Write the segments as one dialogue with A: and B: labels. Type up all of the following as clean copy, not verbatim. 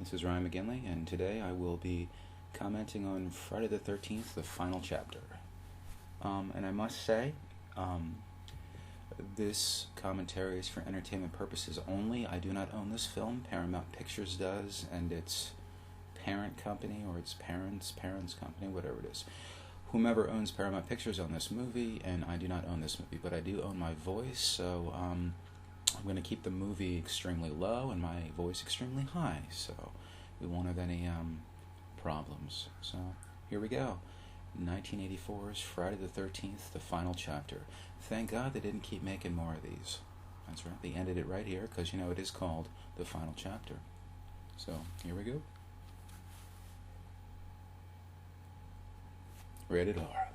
A: This is Ryan McGinley, and today I will be commenting on Friday the 13th, the final chapter. And I must say, this commentary is for entertainment purposes only. I do not own this film. Paramount Pictures does, and its parent company, or its parents' company, whatever it is. Whomever owns Paramount Pictures own this movie, and I do not own this movie, but I do own my voice, so I'm going to keep the movie extremely low and my voice extremely high, so we won't have any problems. So here we go. 1984's Friday the 13th, the final chapter. Thank God they didn't keep making more of these. That's right, they ended it right here because, it is called the final chapter. So here we go. Rated R.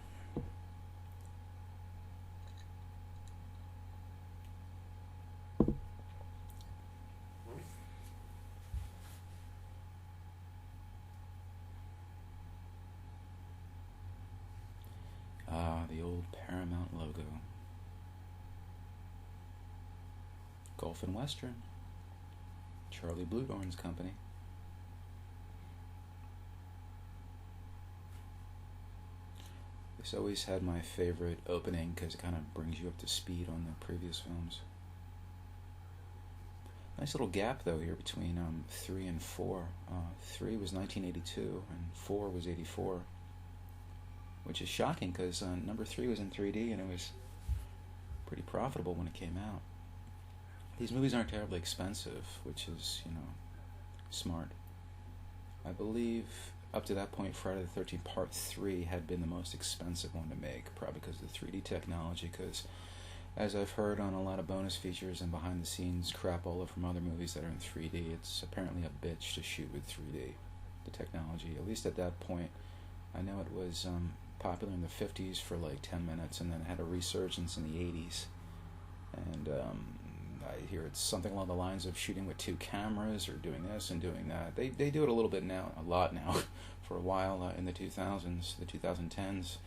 A: The old Paramount logo. Gulf and Western. Charlie Bluedorn's company. This always had my favorite opening because it kind of brings you up to speed on the previous films. Nice little gap though here between 3 and 4. 3 was 1982 and 4 was 84. Which is shocking because number 3 was in 3D and it was pretty profitable when it came out. These movies aren't terribly expensive, which is, smart. I believe up to that point, Friday the 13th Part 3 had been the most expensive one to make, probably because of the 3D technology, because as I've heard on a lot of bonus features and behind the scenes crap all over from other movies that are in 3D, it's apparently a bitch to shoot with 3D, the technology, at least at that point. I know it was popular in the 50s for like 10 minutes and then had a resurgence in the 80s. And I hear it's something along the lines of shooting with 2 cameras or doing this and doing that. They do it a little bit now, a lot now. For a while in the 2000s, the 2010s,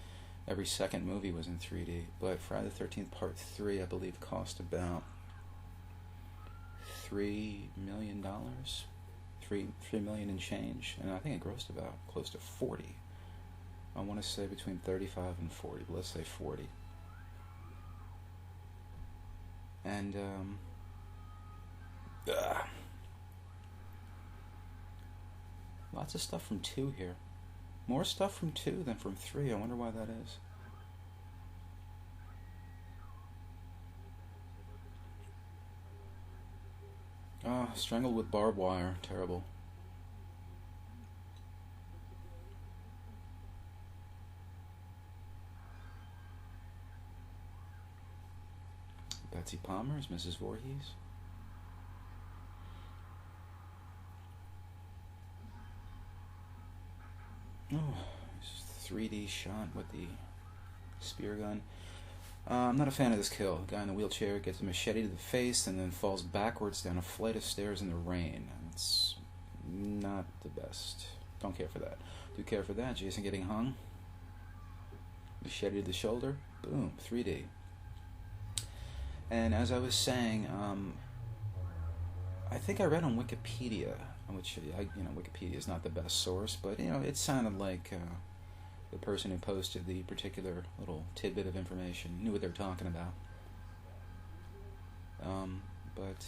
A: every second movie was in 3D. But Friday the 13th Part 3, I believe, cost about $3 million. $3 million and change. And I think it grossed about close to 40. I want to say between 35 and 40, but let's say 40. And, lots of stuff from 2 here. More stuff from 2 than from 3. I wonder why that is. Strangled with barbed wire. Terrible. Betsy Palmer's Mrs. Voorhees. Oh, 3D shot with the spear gun. I'm not a fan of this kill. The guy in the wheelchair gets a machete to the face and then falls backwards down a flight of stairs in the rain. It's not the best. Don't care for that. Do care for that. Jason getting hung. Machete to the shoulder. Boom. 3D. And as I was saying, I think I read on Wikipedia, which, Wikipedia is not the best source, but, it sounded like the person who posted the particular little tidbit of information knew what they were talking about. But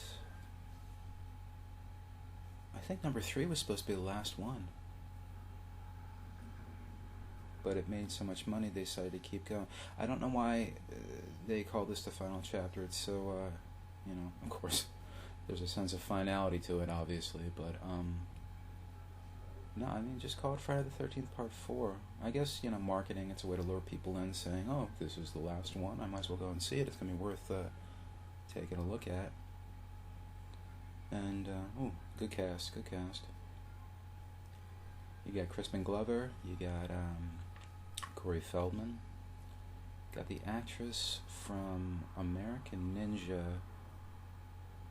A: I think number 3 was supposed to be the last one. But it made so much money they decided to keep going. I don't know why they call this the final chapter. It's so, of course, there's a sense of finality to it, obviously, but, no, just call it Friday the 13th Part 4. I guess, marketing, it's a way to lure people in, saying, oh, this is the last one, I might as well go and see it. It's going to be worth taking a look at. And, good cast. You got Crispin Glover, you got Corey Feldman, got the actress from American Ninja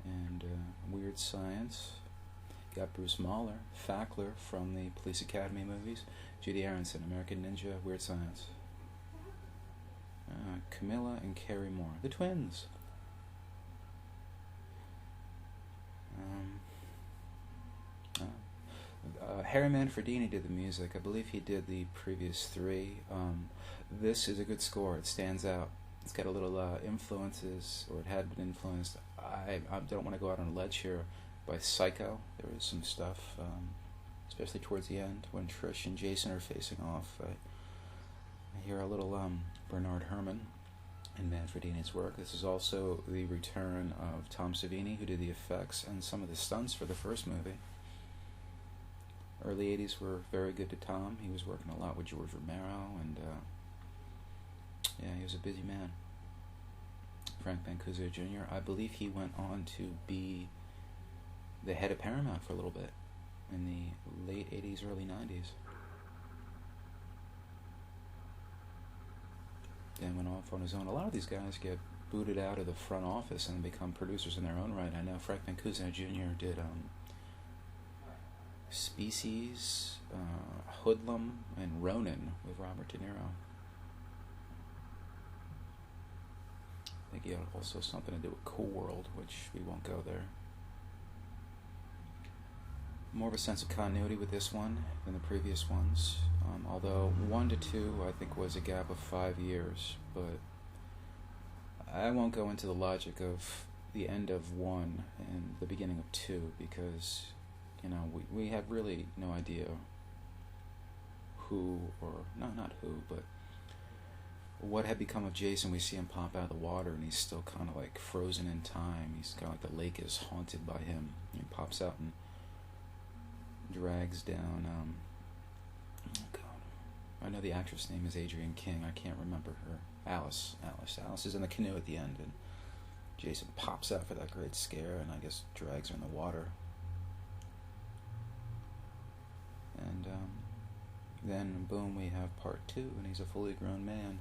A: and Weird Science, got Bruce Mahler, Fackler from the Police Academy movies, Judy Aronson, American Ninja, Weird Science, Camilla and Carrie Moore, the twins. Harry Manfredini did the music. I believe he did the previous three. This is a good score. It stands out. It's got a little influences, or it had been influenced. I don't want to go out on a ledge here, by Psycho. There is some stuff, especially towards the end when Trish and Jason are facing off. I hear a little Bernard Herrmann in Manfredini's work. This is also the return of Tom Savini, who did the effects and some of the stunts for the first movie. Early 80s were very good to Tom. He was working a lot with George Romero, and he was a busy man. Frank Mancuso Jr., I believe he went on to be the head of Paramount for a little bit in the late 80s, early 90s. Then went off on his own. A lot of these guys get booted out of the front office and become producers in their own right. I know Frank Mancuso Jr. did Species, Hoodlum, and Ronin with Robert De Niro. I think he had also something to do with Cool World, which we won't go there. More of a sense of continuity with this one than the previous ones. Although 1 to 2, I think, was a gap of 5 years. But I won't go into the logic of the end of 1 and the beginning of 2, because, we have really no idea who, or not who, but what had become of Jason. We see him pop out of the water, and he's still kind of like frozen in time. He's kind of like the lake is haunted by him. He pops out and drags down, oh God, I know the actress name is Adrienne King. I can't remember her. Alice is in the canoe at the end, and Jason pops out for that great scare, and I guess drags her in the water. And then, boom, we have part 2, and he's a fully grown man.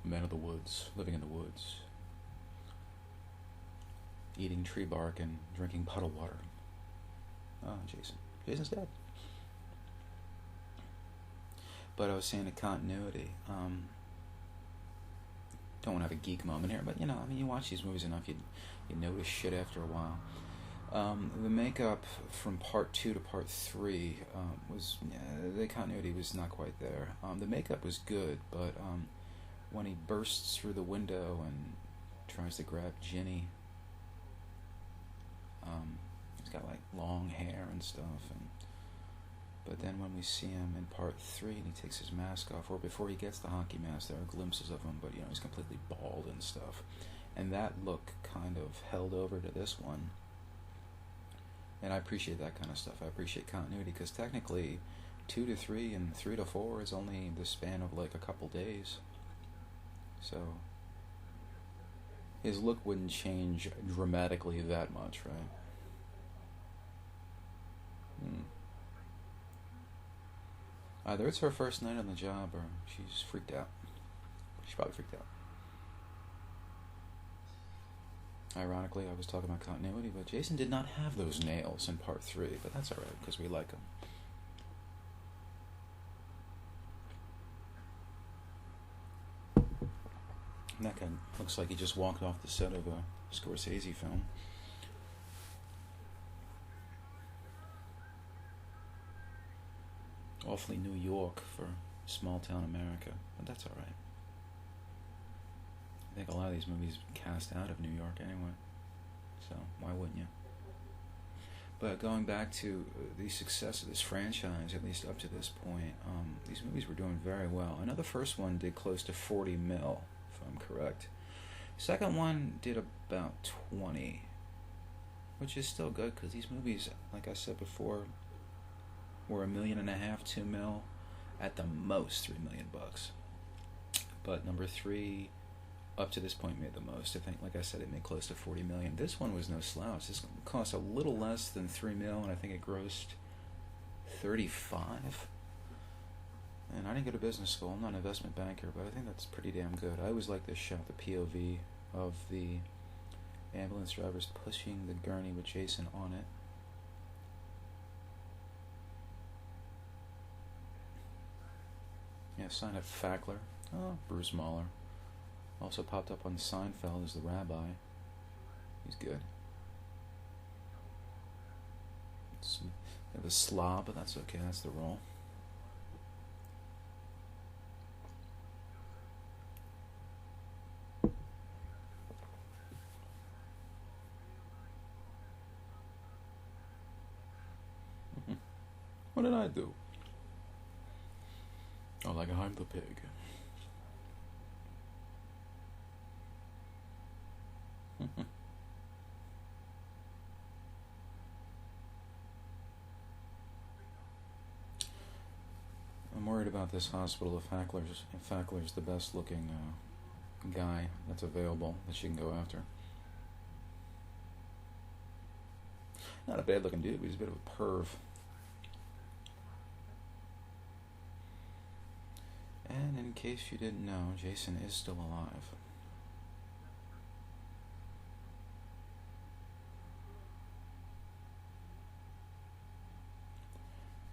A: A man of the woods, living in the woods. Eating tree bark and drinking puddle water. Oh, Jason's dead. But I was saying the continuity. Don't want to have a geek moment here, but you watch these movies enough, you notice shit after a while. The makeup from part 2 to part 3 the continuity was not quite there. The makeup was good, but when he bursts through the window and tries to grab Ginny, he's got like long hair and stuff, but then when we see him in part 3 and he takes his mask off, or before he gets the hockey mask, there are glimpses of him, but he's completely bald and stuff, and that look kind of held over to this one. And I appreciate that kind of stuff. I appreciate continuity, because technically 2 to 3 and 3 to 4 is only the span of like a couple days. So his look wouldn't change dramatically that much, right? Either it's her first night on the job, or she's freaked out. She's probably freaked out. Ironically, I was talking about continuity, but Jason did not have those nails in part 3, but that's alright, because we like him. And that guy looks like he just walked off the set of a Scorsese film. Awfully New York for small town America, but that's alright. I think a lot of these movies cast out of New York anyway, so why wouldn't you? But going back to the success of this franchise, at least up to this point, these movies were doing very well. I know the first one did close to 40 mil, if I'm correct. Second one did about 20, which is still good, because these movies, like I said before, were $1.5 million, 2 mil, at the most $3 million. But number 3, up to this point, made the most. I think, like I said, it made close to 40 million. This one was no slouch. This cost a little less than 3 mil, and I think it grossed 35. And I didn't go to business school. I'm not an investment banker, but I think that's pretty damn good. I always like this shot, the POV of the ambulance drivers pushing the gurney with Jason on it. Yeah, sign of Fackler. Oh, Bruce Mahler. Also popped up on Seinfeld as the rabbi. He's good. The slob, but that's okay, that's the role. What did I do? Oh, like I'm the pig. I'm worried about this hospital. If Fackler's the best looking guy that's available that she can go after. Not a bad looking dude, but he's a bit of a perv. And in case you didn't know, Jason is still alive.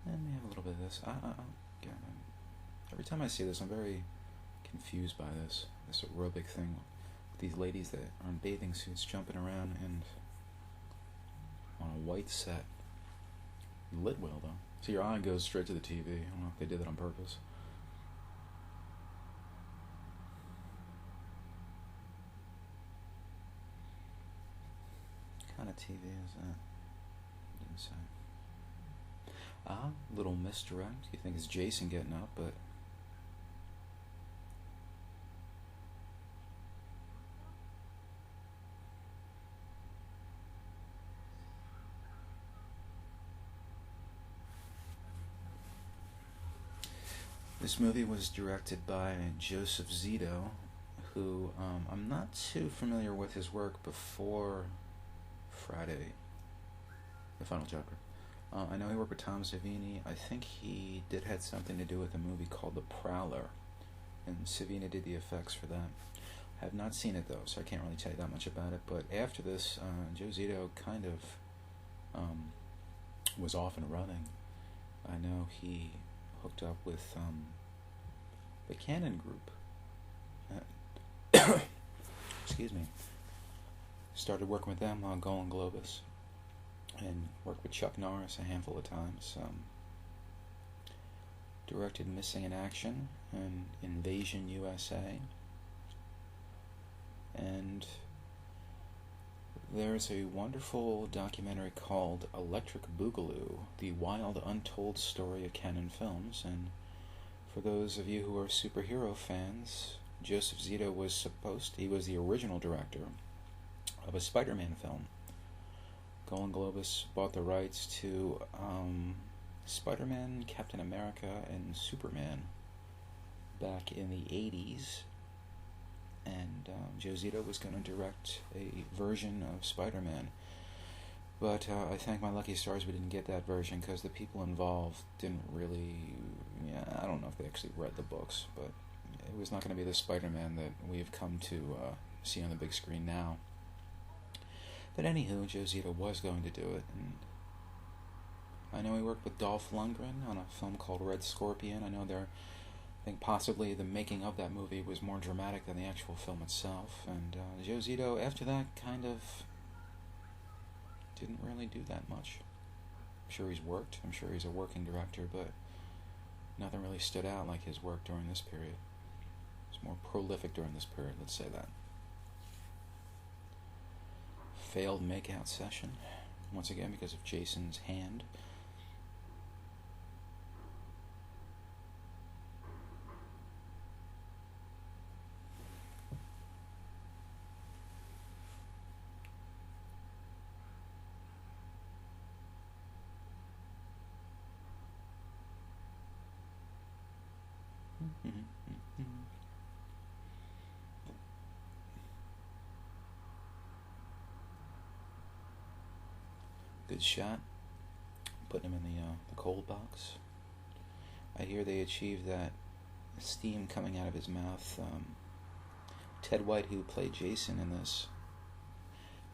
A: And we have a little bit of this. Every time I see this, I'm very confused by this aerobic thing. These ladies that are in bathing suits jumping around and on a white set. Lit well, though. So your eye goes straight to the TV. I don't know if they did that on purpose. What kind of TV is that? Didn't say. Little misdirect. You think it's Jason getting up, but this movie was directed by Joseph Zito, who I'm not too familiar with his work before Friday, the final chapter. I know he worked with Tom Savini. I think he had something to do with a movie called The Prowler, and Savini did the effects for that. I have not seen it, though, so I can't really tell you that much about it. But after this, Joe Zito kind of was off and running. I know he hooked up with the Cannon Group. Excuse me. Started working with them on Golden Globus, and worked with Chuck Norris a handful of times. Directed Missing in Action and Invasion USA. And there's a wonderful documentary called Electric Boogaloo, the wild untold story of Cannon Films. And for those of you who are superhero fans, Joseph Zito was the original director of a Spider-Man film. Golden Globus bought the rights to Spider-Man, Captain America, and Superman back in the 80s. And Joe Zito was going to direct a version of Spider-Man. But I thank my lucky stars we didn't get that version, because the people involved didn't really... I don't know if they actually read the books, but it was not going to be the Spider-Man that we have come to see on the big screen now. But anywho, Joe Zito was going to do it. And I know he worked with Dolph Lundgren on a film called Red Scorpion. I think possibly the making of that movie was more dramatic than the actual film itself. And Joe Zito, after that, kind of didn't really do that much. I'm sure he's worked. I'm sure he's a working director, but nothing really stood out like his work during this period. It was more prolific during this period, let's say that. Failed makeout session, once again because of Jason's hand. Good shot. Putting him in the cold box. I hear they achieved that steam coming out of his mouth. Ted White, who played Jason in this,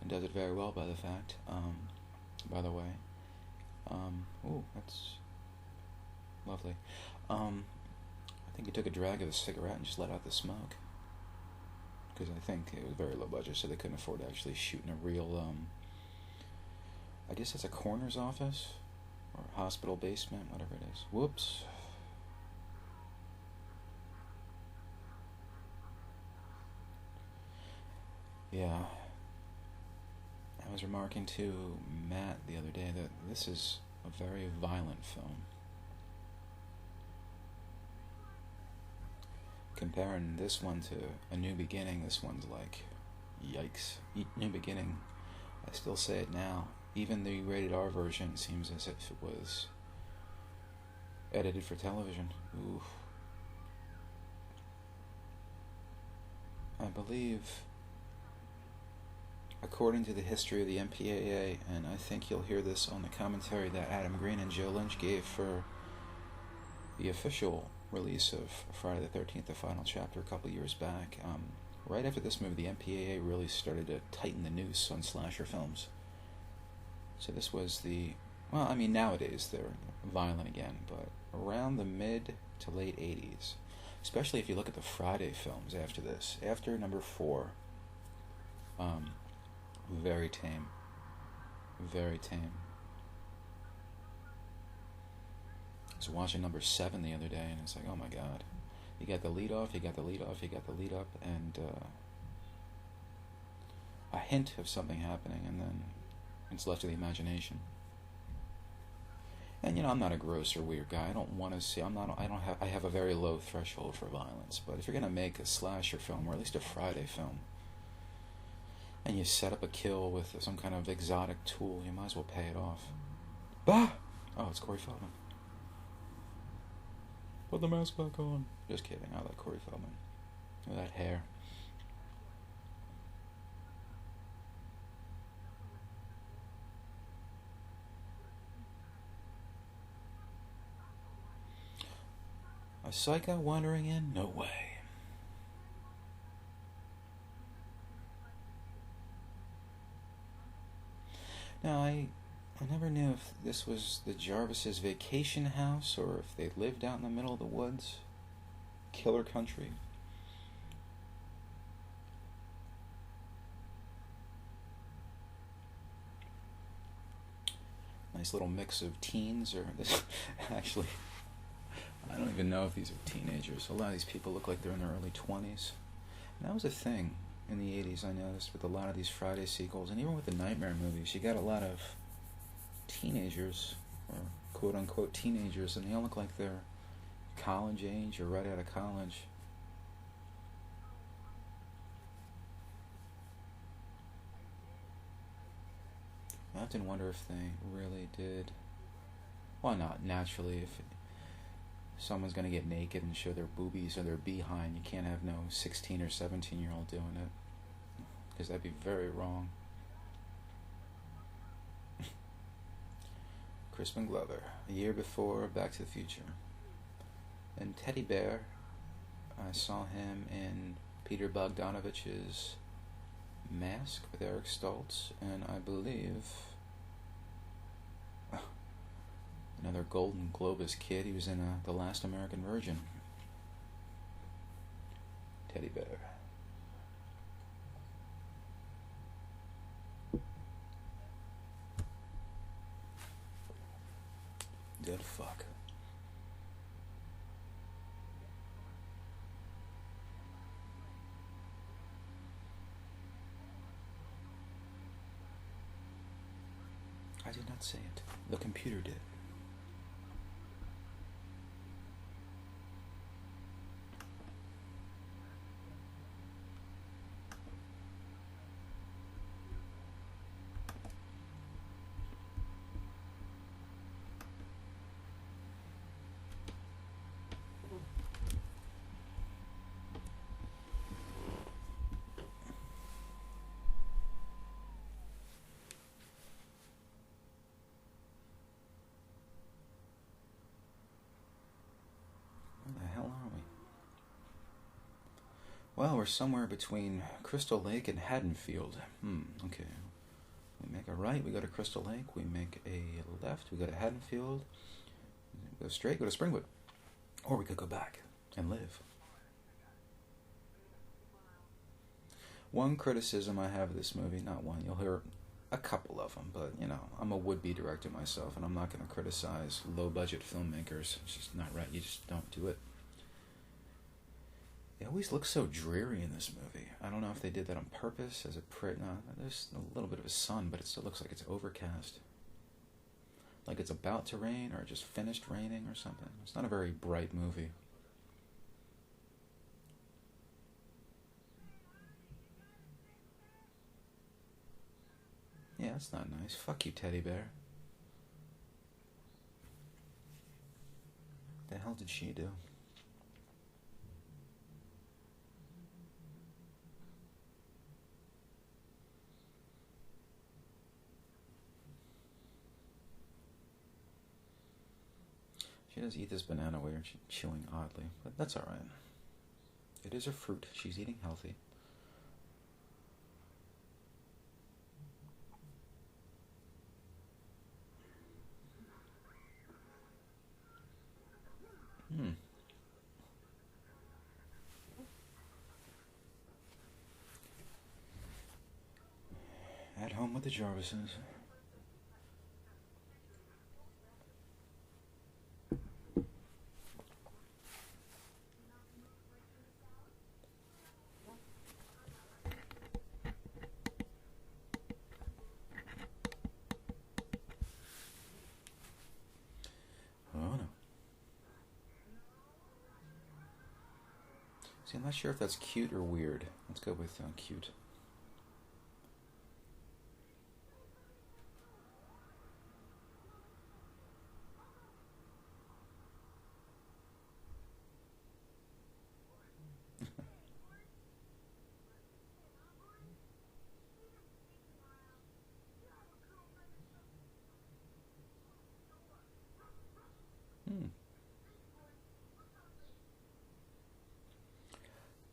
A: and does it very well by the way. Ooh, that's lovely. I think he took a drag of a cigarette and just let out the smoke, because I think it was very low budget, so they couldn't afford to actually shoot in a real, I guess that's a coroner's office, or hospital basement, whatever it is. Whoops. Yeah. I was remarking to Matt the other day that this is a very violent film. Comparing this one to A New Beginning, this one's like, yikes. New Beginning, I still say it now. Even the rated R version seems as if it was edited for television. Oof. I believe, according to the history of the MPAA, and I think you'll hear this on the commentary that Adam Green and Joe Lynch gave for the official release of Friday the 13th, the final chapter, a couple years back, right after this movie, the MPAA really started to tighten the noose on slasher films. So this was nowadays they're violent again, but around the mid to late 80s, especially if you look at the Friday films after this, after number 4, very tame. Very tame. I was watching number 7 the other day, and it's like, oh my god. You got the lead off, you got the lead off, you got the lead up, and a hint of something happening, and then it's left to the imagination. And I'm not a gross or weird guy. I don't want to see. I have a very low threshold for violence. But if you're gonna make a slasher film, or at least a Friday film, and you set up a kill with some kind of exotic tool, you might as well pay it off. Bah! Oh, it's Corey Feldman. Put the mask back on. Just kidding. I like Corey Feldman. Look at that hair. A psycho wandering in? No way. Now, I never knew if this was the Jarvis's vacation house or if they lived out in the middle of the woods. Killer country. Nice little mix of teens, or this actually, I don't even know if these are teenagers. A lot of these people look like they're in their early 20s. And that was a thing in the 80s, I noticed, with a lot of these Friday sequels, and even with the Nightmare movies, you got a lot of teenagers, or quote-unquote teenagers, and they all look like they're college age or right out of college. I often wonder if they really did. Well, not naturally. If someone's going to get naked and show their boobies or their behind, you can't have no 16 or 17-year-old doing it, because that'd be very wrong. Crispin Glover, a year before Back to the Future. And Teddy Bear, I saw him in Peter Bogdanovich's Mask with Eric Stoltz, and I believe another Golden Globus kid. He was in The Last American Virgin. Teddy Bear. Dead fuck. I did not say it. The computer did. Well, we're somewhere between Crystal Lake and Haddonfield. Okay. We make a right, we go to Crystal Lake. We make a left, we go to Haddonfield. We go straight, go to Springwood. Or we could go back and live. One criticism I have of this movie, not one, you'll hear A couple of them, but, I'm a would-be director myself, and I'm not going to criticize low-budget filmmakers. It's just not right. You just don't do it. It always looks so dreary in this movie. I don't know if they did that on purpose as a no, there's a little bit of a sun, but it still looks like it's overcast. Like it's about to rain, or just finished raining or something. It's not a very bright movie. Yeah, that's not nice. Fuck you, teddy bear. What the hell did she do? She does eat this banana while she's chewing oddly, but that's alright. It is a fruit. She's eating healthy. At home with the Jarvises. Oh no. See, I'm not sure if that's cute or weird. Let's go with cute.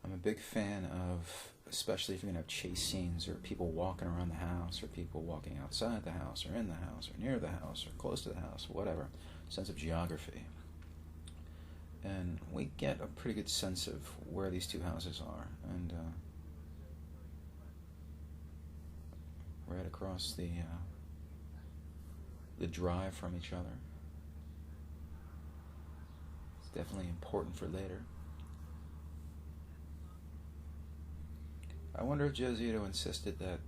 A: I'm a big fan of, especially if you're going to have chase scenes or people walking around the house or people walking outside the house or in the house or near the house or close to the house, whatever, sense of geography. And we get a pretty good sense of where these two houses are. And right across the drive from each other. It's definitely important for later. I wonder if Josito insisted that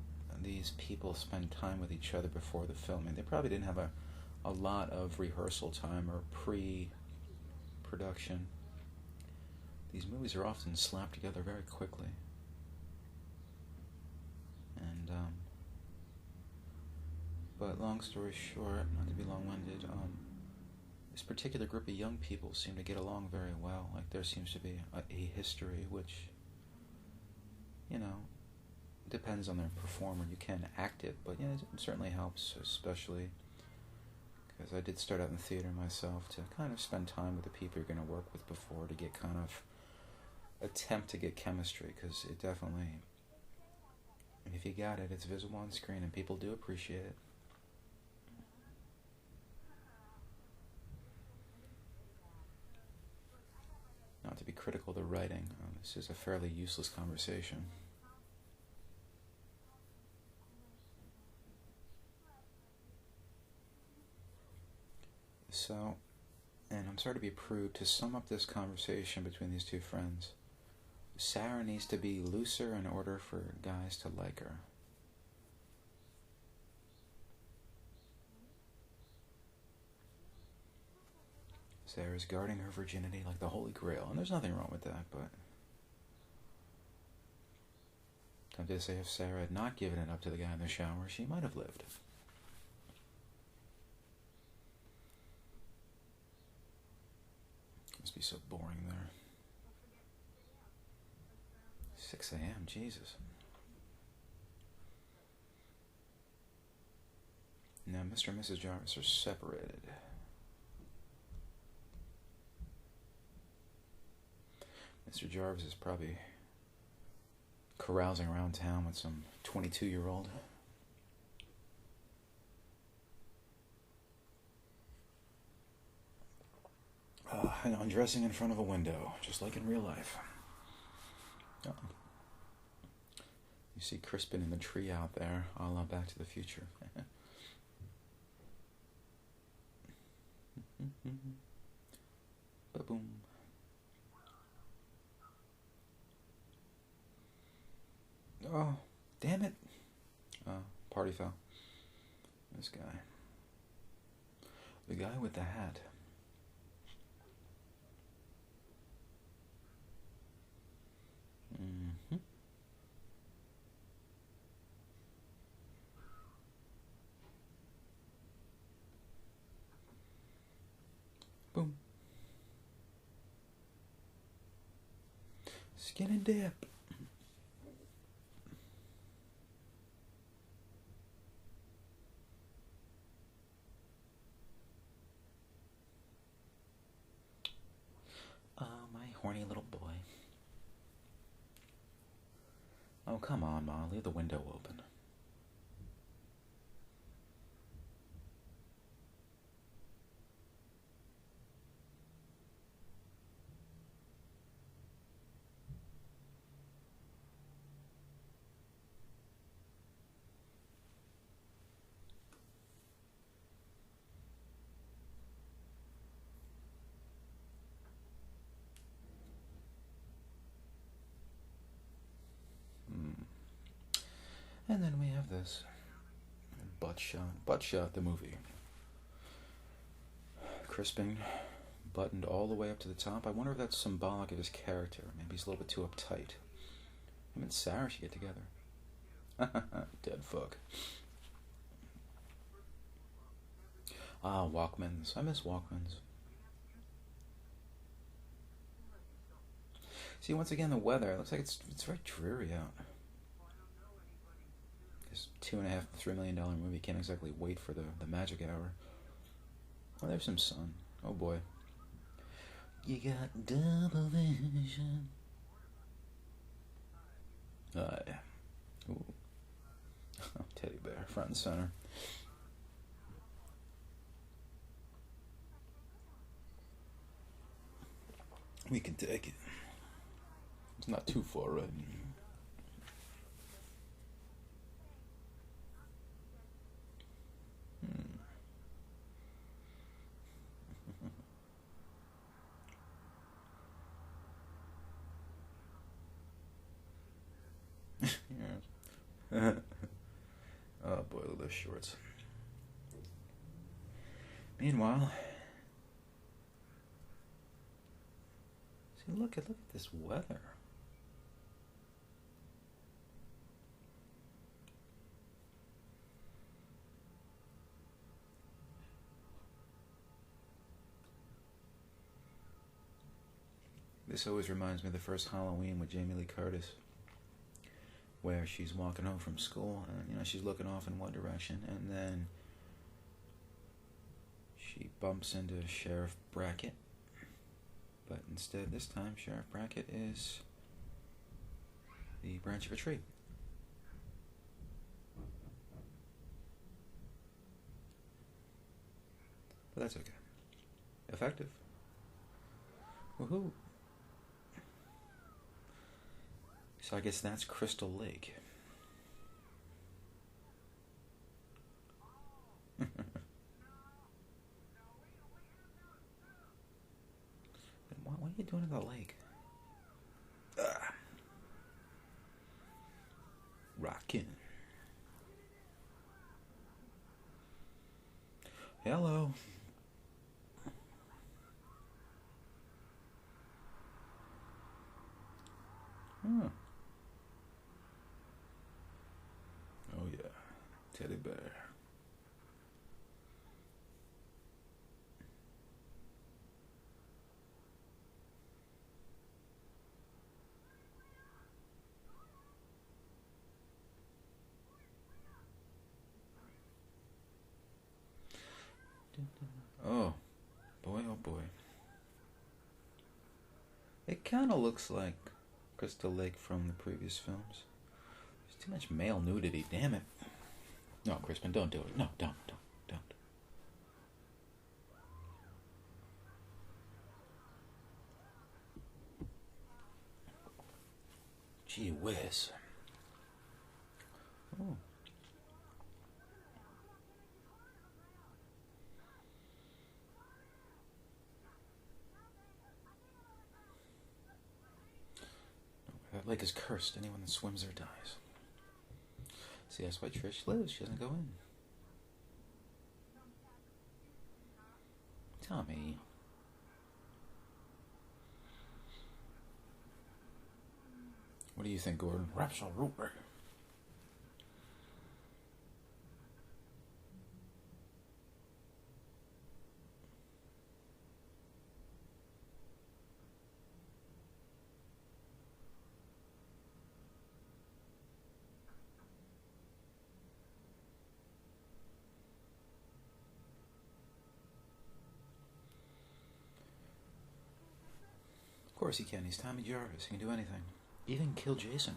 A: these people spend time with each other before the filming. They probably didn't have a lot of rehearsal time or pre-production. These movies are often slapped together very quickly. And, but long story short, not to be long-winded, this particular group of young people seem to get along very well. Like there seems to be a history which, depends on the performer. You can act it, but it certainly helps, especially because I did start out in the theater myself, to kind of spend time with the people you're going to work with before, to get kind of attempt to get chemistry, because it definitely, if you got it, it's visible on screen and people do appreciate it. Not to be critical of the writing, this is a fairly useless conversation. So, and I'm sorry to be prude, to sum up this conversation between these two friends, Sarah needs to be looser in order for guys to like her. Sarah's guarding her virginity like the Holy Grail, and there's nothing wrong with that, but I'm to say if Sarah had not given it up to the guy in the shower, she might have lived. Must be so boring there. 6 a.m., Jesus. Now, Mr. and Mrs. Jarvis are separated. Mr. Jarvis is probably carousing around town with some 22-year-old. And undressing in front of a window, just like in real life. You see Crispin in the tree out there, a la Back to the Future. Ba-boom. Oh, damn it. Party foul. This guy. The guy with the hat. Mm-hmm. Boom. Skin and dip. My horny little boy. Oh, come on, Ma. Leave the window open. And then we have this. Butt shot. Butt shot, the movie. Crispin buttoned all the way up to the top. I wonder if that's symbolic of his character. Maybe he's a little bit too uptight. Him and Sarah should get together. Dead fuck. Ah, Walkmans. I miss Walkmans. See, once again, the weather. It looks like it's very dreary out. This $2.5 to $3 million movie can't exactly wait for the magic hour. Oh, there's some sun. Oh boy. You got double vision. Yeah. Ooh. Teddy bear, front and center. We can take it. It's not too far, right? Oh boy, look at those shorts. Meanwhile, see, look at this weather. This always reminds me of the first Halloween with Jamie Lee Curtis, where she's walking home from school and she's looking off in one direction, and then she bumps into Sheriff Brackett. But instead, this time, Sheriff Brackett is the branch of a tree. But that's okay. Effective. Woohoo. So I guess that's Crystal Lake. What are you doing in the lake? Rockin'. Hello. Huh. Oh yeah, teddy bear. Oh boy, oh boy. It kind of looks like Crystal Lake from the previous films. There's too much male nudity, damn it. No, Crispin, don't do it. No, don't. Gee whiz. That lake is cursed. Anyone that swims there dies. See, that's why Trish lives. She doesn't go in. Tommy. What do you think, Gordon? Absolutely. Of course he can. He's Tommy Jarvis. He can do anything. Even kill Jason.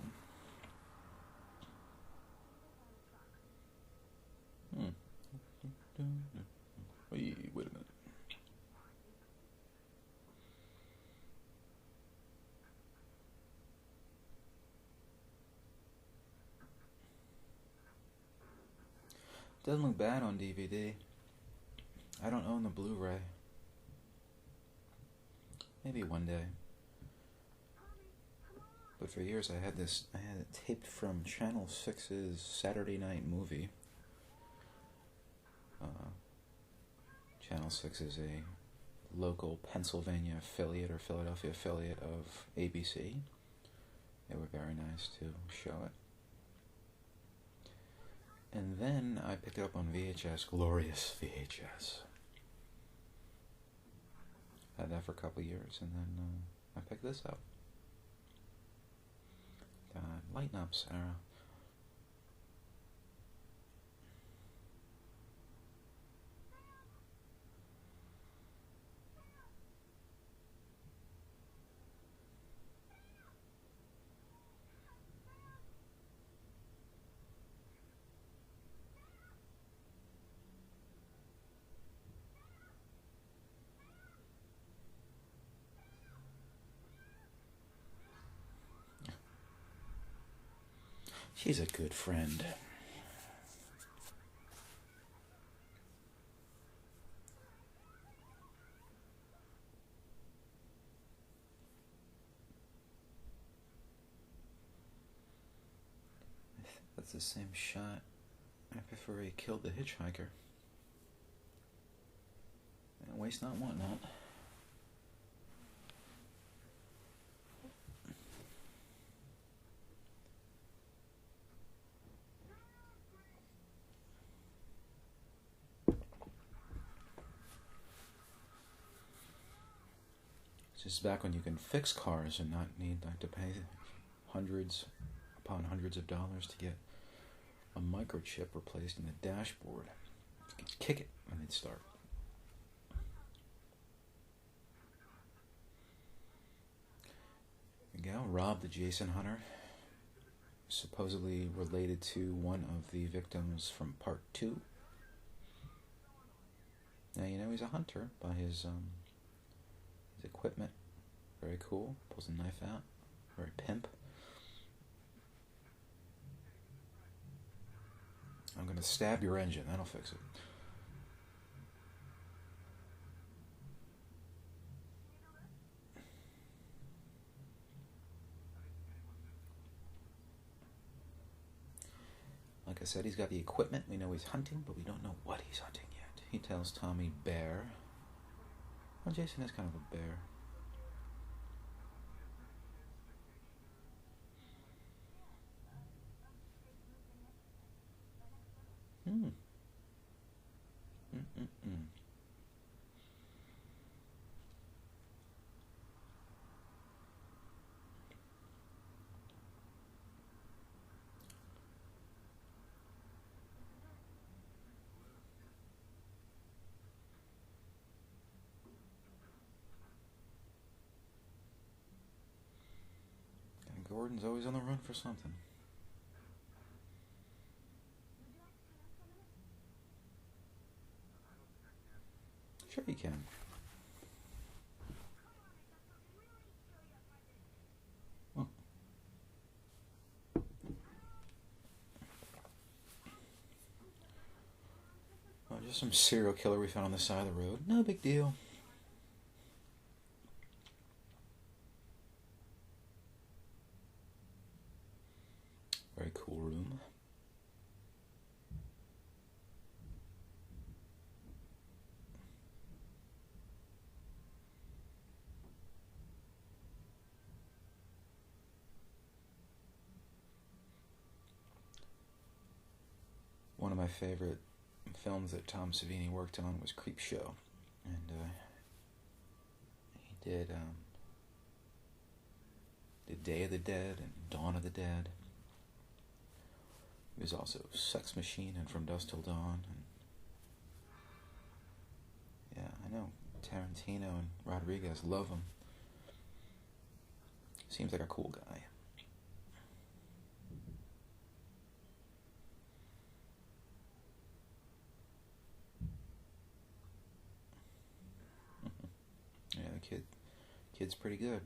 A: Wait a minute. Doesn't look bad on DVD. I don't own the Blu-ray. Maybe one day. But for years I had it taped from Channel 6's Saturday Night Movie. Channel 6 is a local Pennsylvania affiliate or Philadelphia affiliate of ABC. They were very nice to show it. And then I picked it up on VHS, glorious VHS. Had that for a couple of years, and then I picked this up. Lighten up, Sarah. She's a good friend. That's the same shot before he killed the hitchhiker. And waste not, want not. This is back when you can fix cars and not need to pay hundreds upon hundreds of dollars to get a microchip replaced in the dashboard. You could kick it and they'd start. There you go. Rob the Jason Hunter, supposedly related to one of the victims from part 2. Now you know he's a hunter by his equipment. Very cool. Pulls a knife out. Very pimp. I'm gonna stab your engine. That'll fix it. Like I said, he's got the equipment. We know he's hunting, but we don't know what he's hunting yet. He tells Tommy bear. Well, Jason is kind of a bear. Gordon's always on the run for something. Sure you can. Oh. Oh, just some serial killer we found on the side of the road. No big deal. Very cool room. One of my favorite films that Tom Savini worked on was Creepshow, and he did Day of the Dead and Dawn of the Dead. He was also Sex Machine and From Dusk Till Dawn. And yeah, I know Tarantino and Rodriguez love him. Seems like a cool guy. Yeah, the kid's pretty good.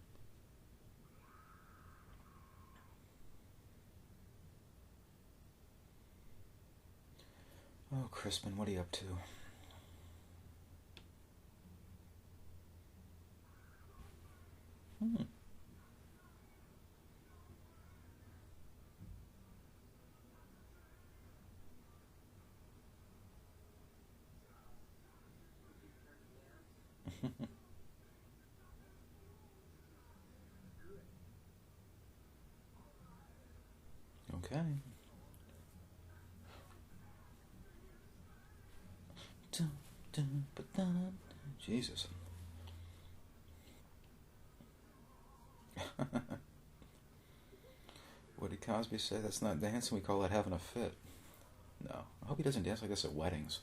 A: Oh, Crispin, what are you up to? Okay. Jesus. What did Cosby say? That's not dancing, we call that having a fit. No. I hope he doesn't dance like this at weddings.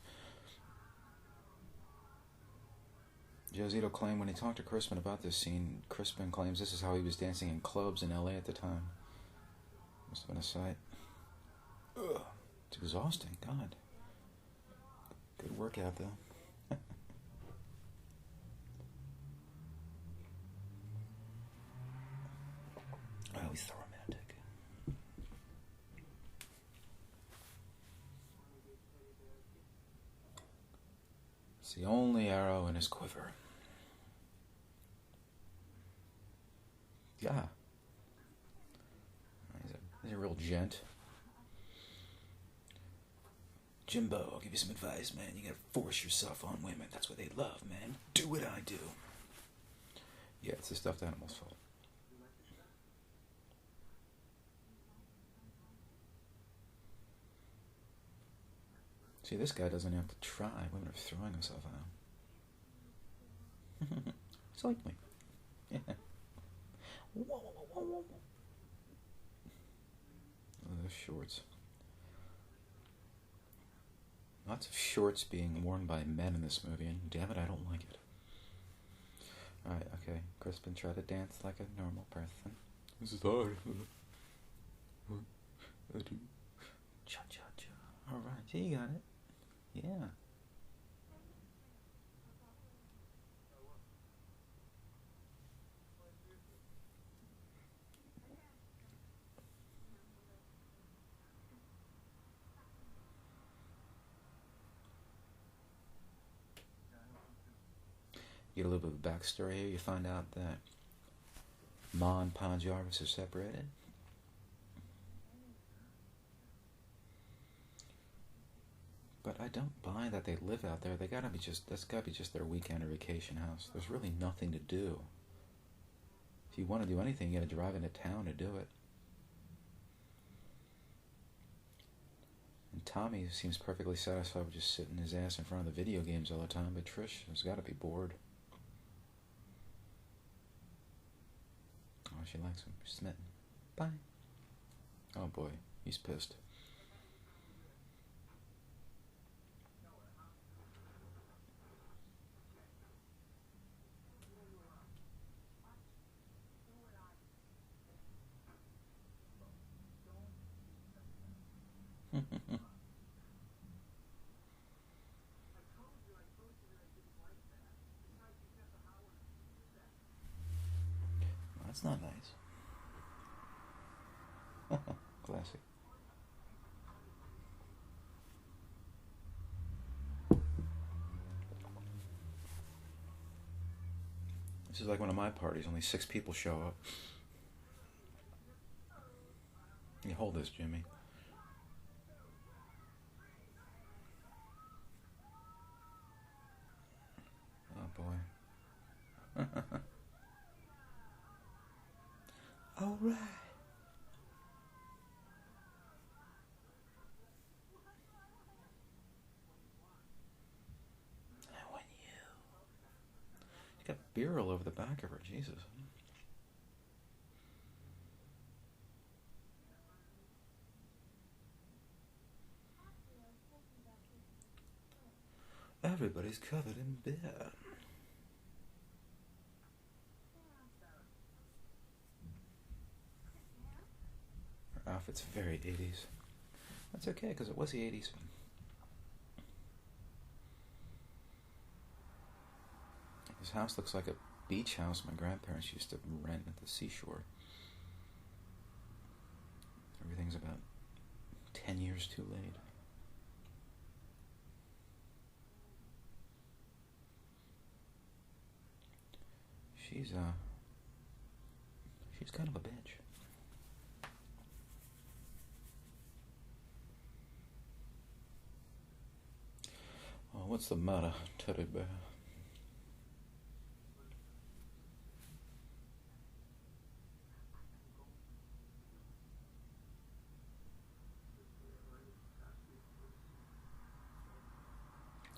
A: Joe Zito claimed when he talked to Crispin about this scene, Crispin claims this is how he was dancing in clubs in LA at the time. Must have been a sight. Ugh. It's exhausting, God. Good workout, though. Oh, he's so romantic. It's the only arrow in his quiver. Yeah. He's a real gent. Jimbo, I'll give you some advice, man. You gotta force yourself on women. That's what they love, man. Do what I do. Yeah, it's the stuffed animal's fault. See, this guy doesn't have to try. Women are throwing themselves at him. It's like me. Yeah. Whoa, whoa, whoa, whoa. Oh, those shorts. Lots of shorts being worn by men in this movie, and damn it, I don't like it. Alright, okay. Crispin, try to dance like a normal person. This is hard. Cha-cha-cha. Alright, yeah, you got it. Yeah. You get a little bit of backstory here. You find out that Ma and Pa Jarvis are separated. But I don't buy that they live out there. That's gotta be just their weekend or vacation house. There's really nothing to do. If you want to do anything, you gotta drive into town to do it. And Tommy seems perfectly satisfied with just sitting his ass in front of the video games all the time, but Trish has gotta be bored. Oh, she likes him. She's smitten. Bye. Oh boy, he's pissed. That's not nice. Classic. This is like one of my parties. Only 6 people show up. You hold this, Jimmy. Oh boy. All right. I want you. She's got beer all over the back of her. Jesus. Everybody's covered in beer. Her outfit's very 80s. That's okay, because it was the 80s. This house looks like a beach house my grandparents used to rent at the seashore. Everything's about 10 years too late. She's kind of a bitch. Oh, what's the matter, teddy bear?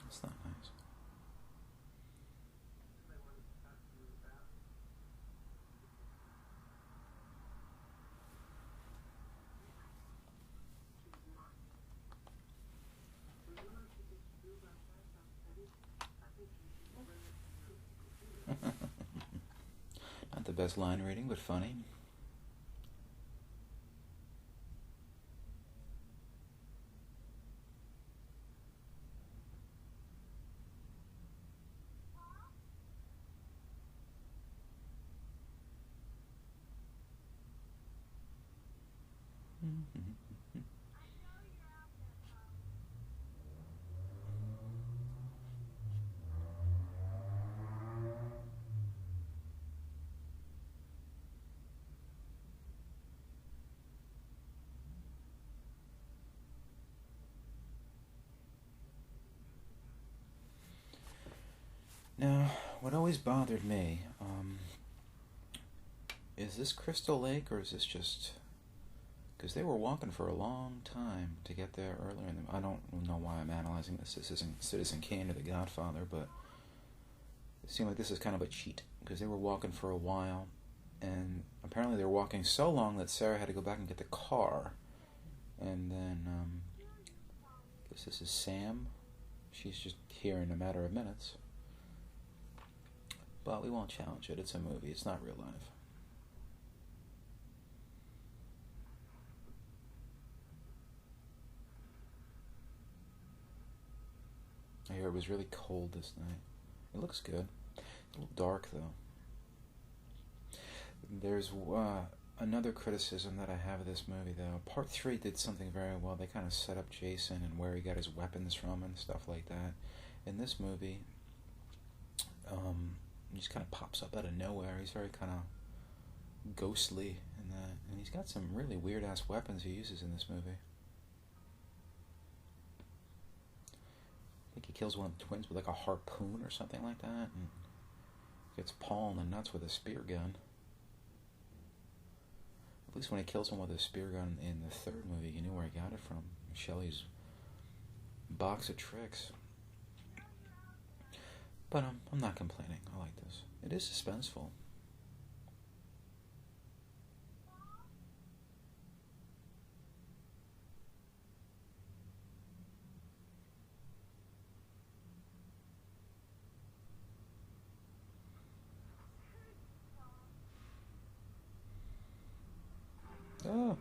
A: That's not nice. Not the best line reading, but funny. Now, what always bothered me, is this Crystal Lake, or is this just... Because they were walking for a long time to get there earlier in the... I don't know why I'm analyzing this. This isn't Citizen Kane or The Godfather, but it seemed like this is kind of a cheat, because they were walking for a while, and apparently they were walking so long that Sarah had to go back and get the car. And then, I guess this is Sam. She's just here in a matter of minutes. But we won't challenge it. It's a movie. It's not real life. I hear it was really cold this night. It looks good. It's a little dark, though. There's another criticism that I have of this movie, though. Part 3 did something very well. They kind of set up Jason and where he got his weapons from and stuff like that. In this movie, he just kind of pops up out of nowhere. He's very kind of ghostly in that. And he's got some really weird-ass weapons he uses in this movie. I think he kills one of the twins with like a harpoon or something like that, and gets Paul in the nuts with a spear gun. At least when he kills him with a spear gun in the third movie, you knew where he got it from. Shelley's box of tricks. But I'm not complaining. I like this. It is suspenseful. Oh.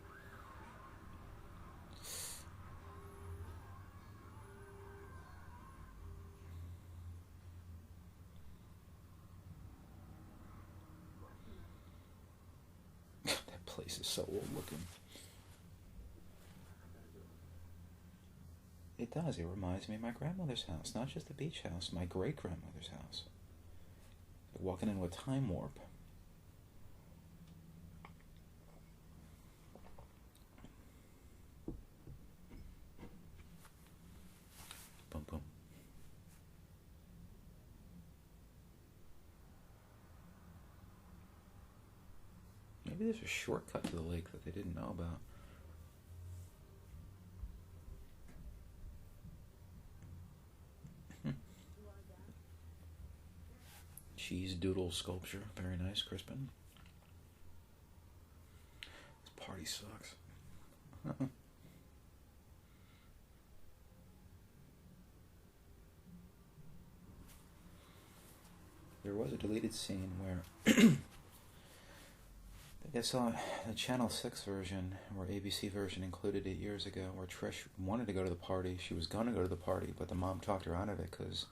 A: That place is so old looking. It does. It reminds me of my grandmother's house. Not just the beach house, my great-grandmother's house. Like walking into a time warp. Maybe there's a shortcut to the lake that they didn't know about. Cheese doodle sculpture. Very nice, Crispin. This party sucks. There was a deleted scene where I guess on the Channel 6 version, or ABC version included it years ago, where Trish wanted to go to the party. She was going to go to the party, but the mom talked her out of it because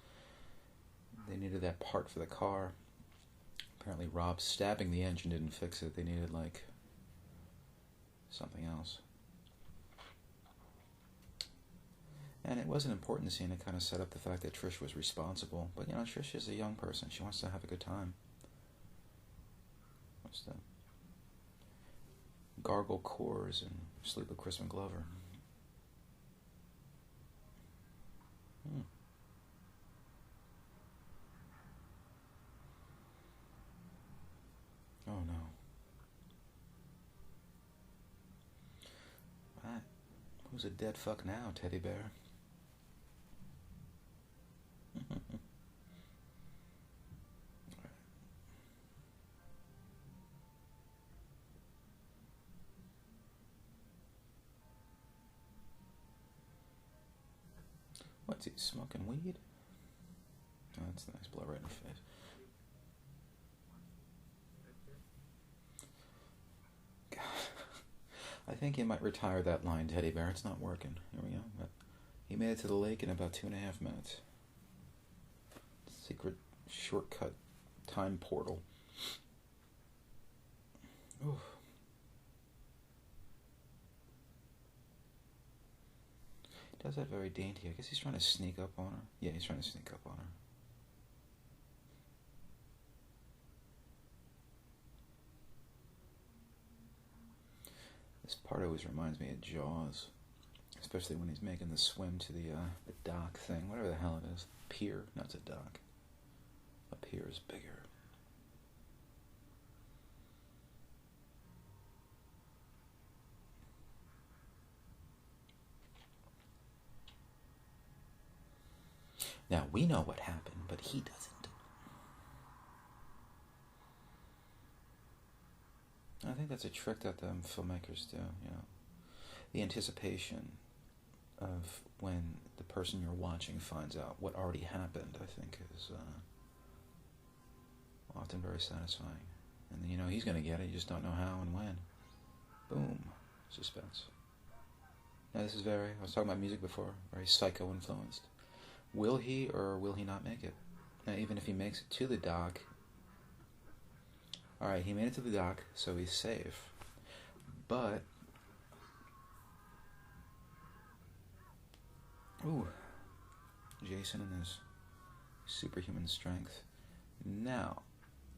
A: they needed that part for the car. Apparently Rob stabbing the engine didn't fix it. They needed, like, something else. And it was an important scene. It kind of set up the fact that Trish was responsible. But, you know, Trish is a young person. She wants to have a good time. Wants to gargle Coors and sleep with Crispin Glover. Oh, no. Right. Who's a dead fuck now, teddy bear? What's he, smoking weed? Oh, that's nice. Blow right in the face. God. I think he might retire that line, teddy bear. It's not working. Here we go. He made it to the lake in about 2.5 minutes. Secret shortcut time portal. Ooh. He does that very dainty. I guess he's trying to sneak up on her. Yeah, he's trying to sneak up on her. This part always reminds me of Jaws. Especially when he's making the swim to the dock thing. Whatever the hell it is. Pier. No, it's a dock. A pier is bigger. Now, we know what happened, but he doesn't. I think that's a trick that filmmakers do, you know. The anticipation of when the person you're watching finds out what already happened, I think, is often very satisfying. And, you know, he's going to get it, you just don't know how and when. Boom. Suspense. Now, this is I was talking about music before, very psycho-influenced. Will he or will he not make it? Now, even if he makes it to the dock, alright, he made it to the dock, so he's safe. But, ooh, Jason and his superhuman strength. Now,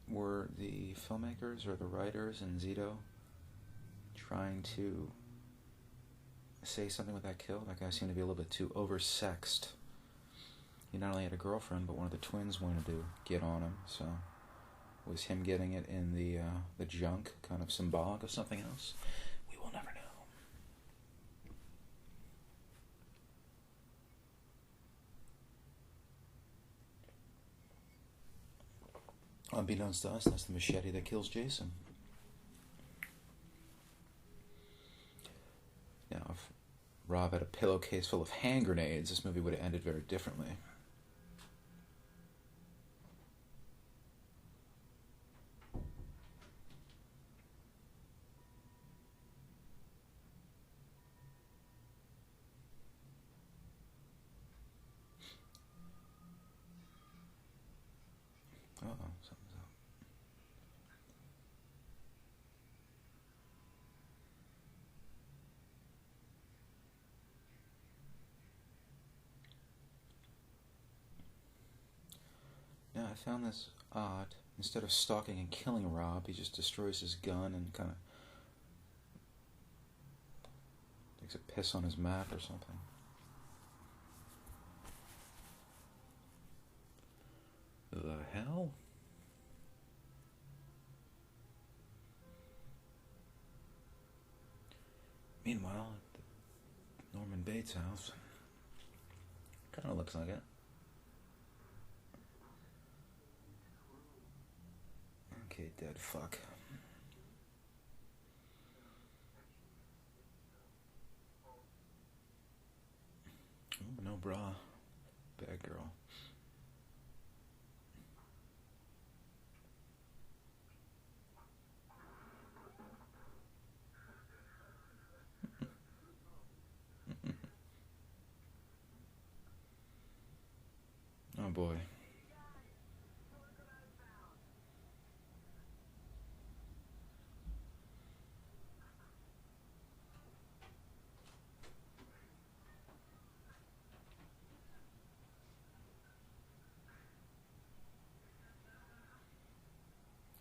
A: were the filmmakers or the writers and Zito trying to say something with that kill? That guy seemed to be a little bit too oversexed. He not only had a girlfriend, but one of the twins wanted to get on him, so was him getting it in the junk kind of symbolic of something else? We will never know. Unbeknownst to us, that's the machete that kills Jason. Now, if Rob had a pillowcase full of hand grenades, this movie would have ended very differently. Uh-oh, something's up. Now, I found this odd. Instead of stalking and killing Rob, he just destroys his gun and kind of takes a piss on his map or something. The hell? Meanwhile, at the Norman Bates house, kind of looks like it. Okay, dead fuck. Ooh, no bra. Bad girl. Oh boy.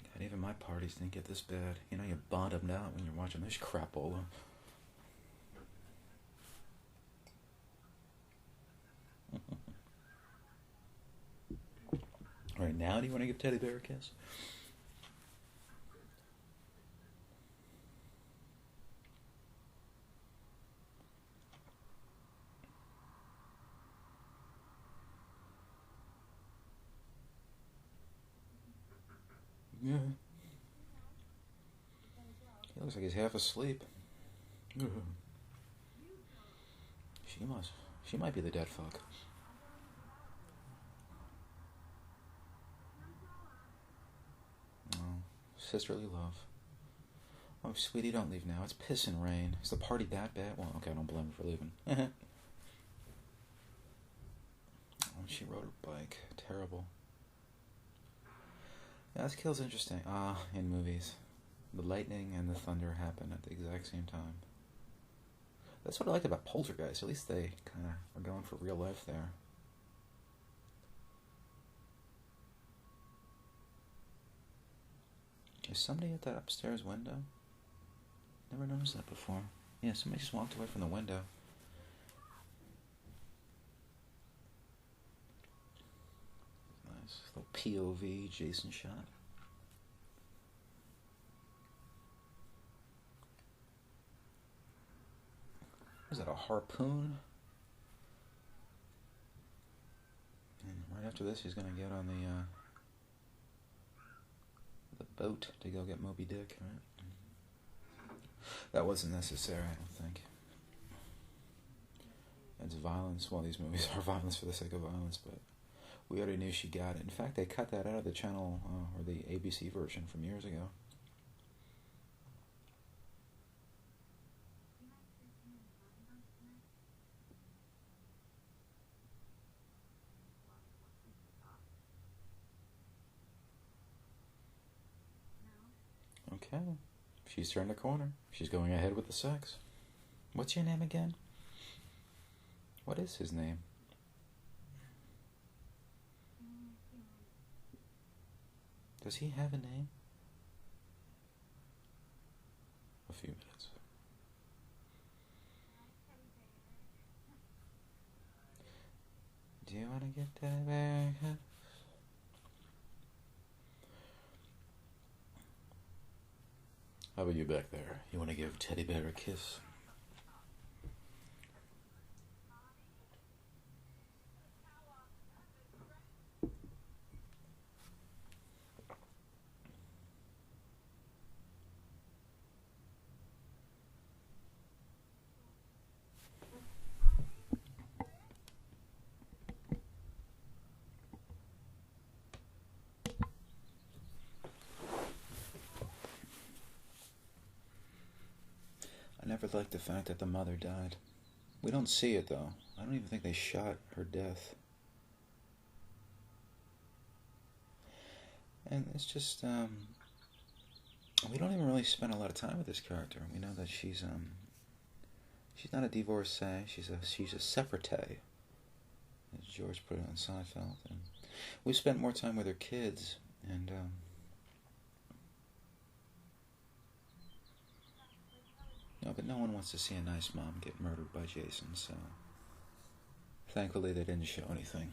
A: God, even my parties didn't get this bad. You know, you bottomed out when you're watching this crapola. Right now, do you want to give Teddy Bear a kiss? Yeah. He looks like he's half asleep. She might be the dead fuck. Oh, sisterly love. Oh, sweetie, don't leave now. It's piss and rain. Is the party that bad? Well, okay, I don't blame her for leaving. Oh, she rode her bike. Terrible. Yeah, this kill's interesting. In movies. The lightning and the thunder happen at the exact same time. That's what I like about Poltergeist. At least they kind of are going for real life there. Is somebody at that upstairs window? Never noticed that before. Yeah, somebody just walked away from the window. Nice. Little POV Jason shot. Is that a harpoon? And right after this, he's gonna get on the boat to go get Moby Dick, right? That wasn't necessary, I don't think. It's violence. Well, these movies are violence for the sake of violence, but we already knew she got it. In fact, they cut that out of the channel, or the ABC version from years ago. Okay. She's turned the corner. She's going ahead with the sex. What's your name again? What is his name? Does he have a name? A few minutes. Do you want to get that back? How about you back there? You want to give Teddy Bear a kiss? I never liked the fact that the mother died. We don't see it, though. I don't even think they shot her death. And it's just, we don't even really spend a lot of time with this character. We know that she's not a divorcee. She's a separate, as George put it on Seinfeld. And we spent more time with her kids, and no, but no one wants to see a nice mom get murdered by Jason, so thankfully they didn't show anything.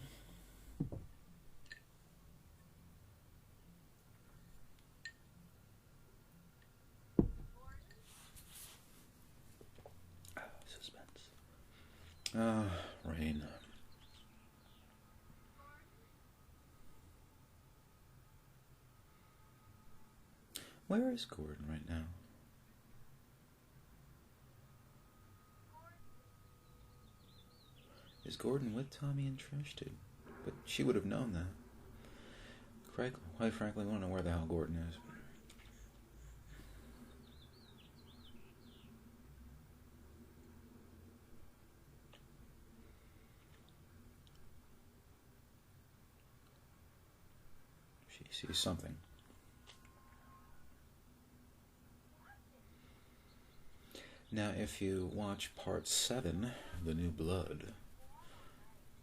A: Where is Gordon right now? Is Gordon with Tommy and Trish too? But she would have known that. Quite frankly, I want to know where the hell Gordon is. She sees something. Now, if you watch Part 7, The New Blood,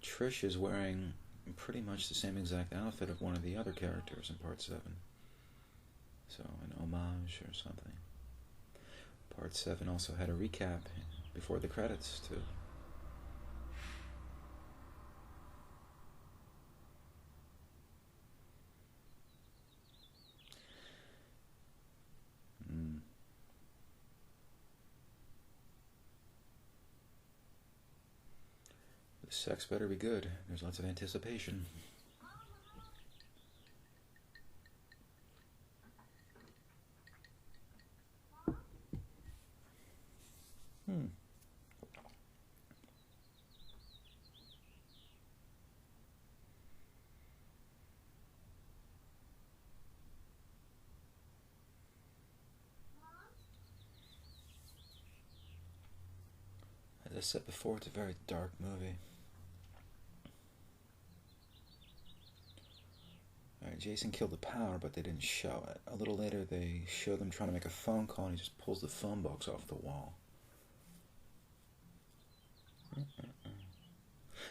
A: Trish is wearing pretty much the same exact outfit of one of the other characters in Part 7. So, an homage or something. Part 7 also had a recap before the credits, too. The sex better be good. There's lots of anticipation. As I said before, it's a very dark movie. Jason killed the power, but they didn't show it. A little later, they show them trying to make a phone call, and he just pulls the phone box off the wall.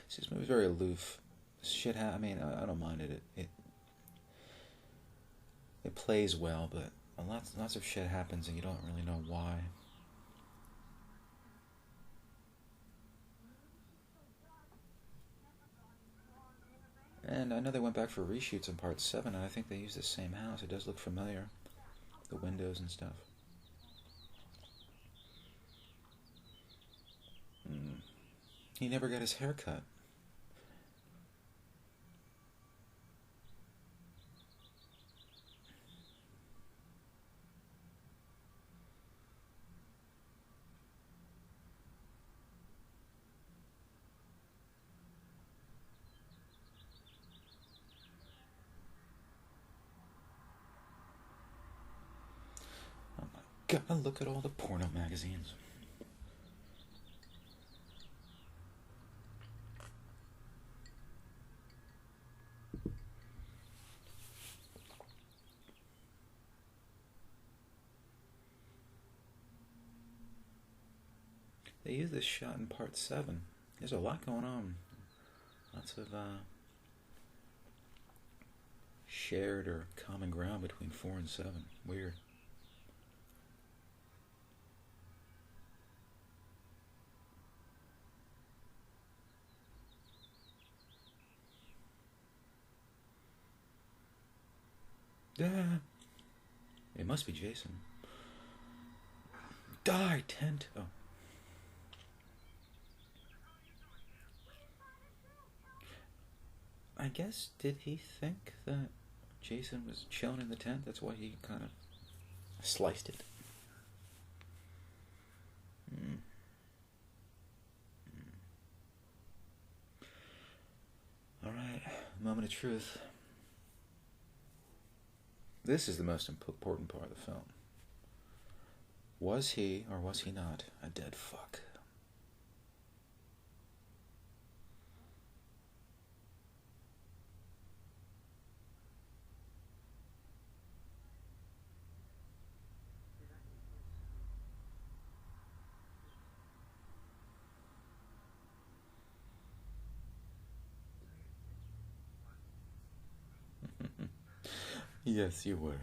A: See, this movie's very aloof. Shit, I mean, I don't mind it. It plays well, but lots of shit happens, and you don't really know why. And I know they went back for reshoots in Part 7, and I think they used the same house. It does look familiar. The windows and stuff. He never got his hair cut. Gotta look at all the porno magazines. They use this shot in Part 7. There's a lot going on. Lots of shared or common ground between 4 and 7. Weird. Yeah. It must be Jason. Die, tent. Oh. I guess, did he think that Jason was chilling in the tent? That's why he kind of sliced it. Alright, moment of truth. This is the most important part of the film. Was he, or was he not, a dead fuck? Yes, you were.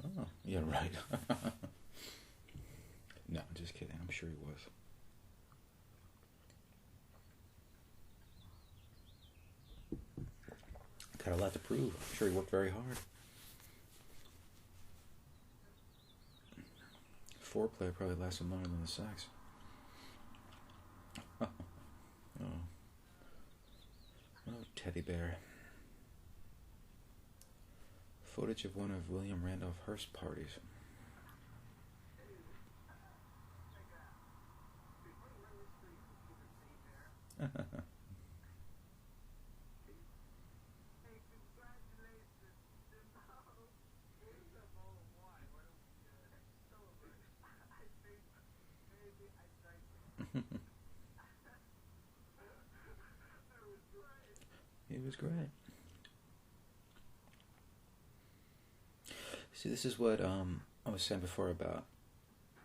A: Oh, yeah, right. No, just kidding. I'm sure he was. Got a lot to prove. I'm sure he worked very hard. Foreplay probably lasted longer than the sex. Oh. Oh, teddy bear. Footage of one of William Randolph Hearst's parties. It was great. See, this is what I was saying before about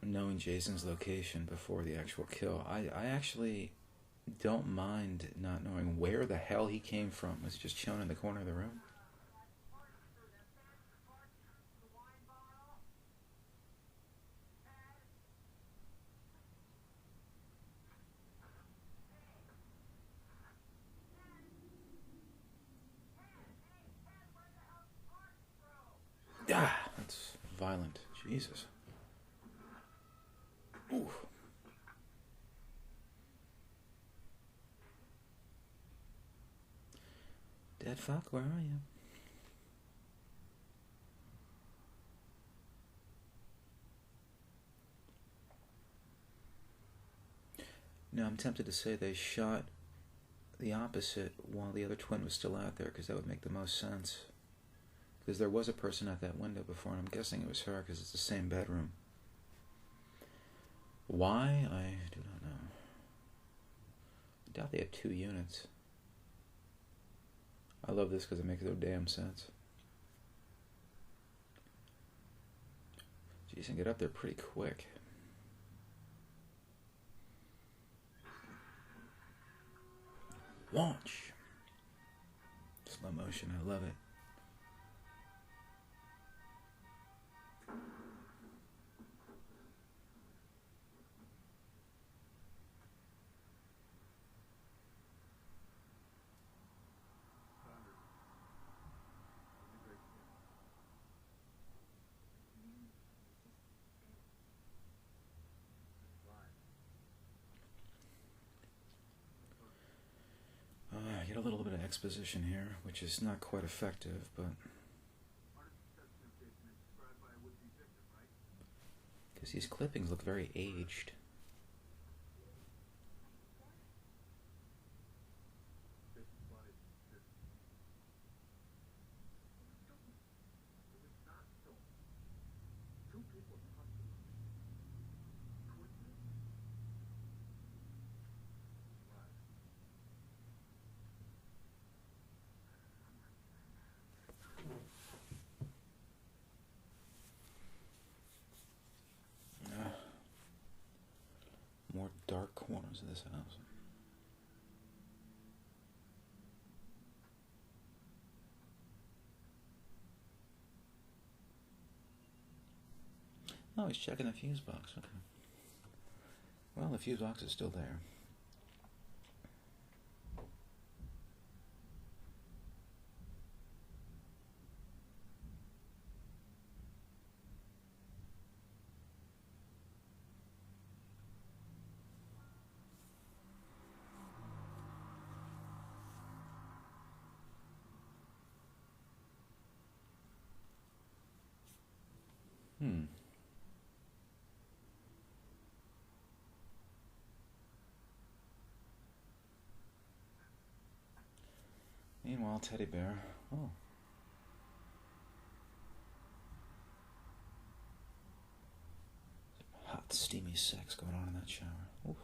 A: knowing Jason's location before the actual kill. I actually don't mind not knowing where the hell he came from. Was he just chilling in the corner of the room? Ah, that's violent. Jesus. Ooh. Dead fuck, where are you? No, I'm tempted to say they shot the opposite while the other twin was still out there, because that would make the most sense. Because there was a person at that window before, and I'm guessing it was her because it's the same bedroom. Why? I do not know. I doubt they have 2 units. I love this because it makes no damn sense. Jason, get up there pretty quick. Launch. Slow motion, I love it. Get a little bit of exposition here, which is not quite effective, but because these clippings look very aged. More dark corners of this house. Oh, he's checking the fuse box. Okay. Well, the fuse box is still there. Meanwhile, teddy bear. Oh. Hot, steamy sex going on in that shower. Oof.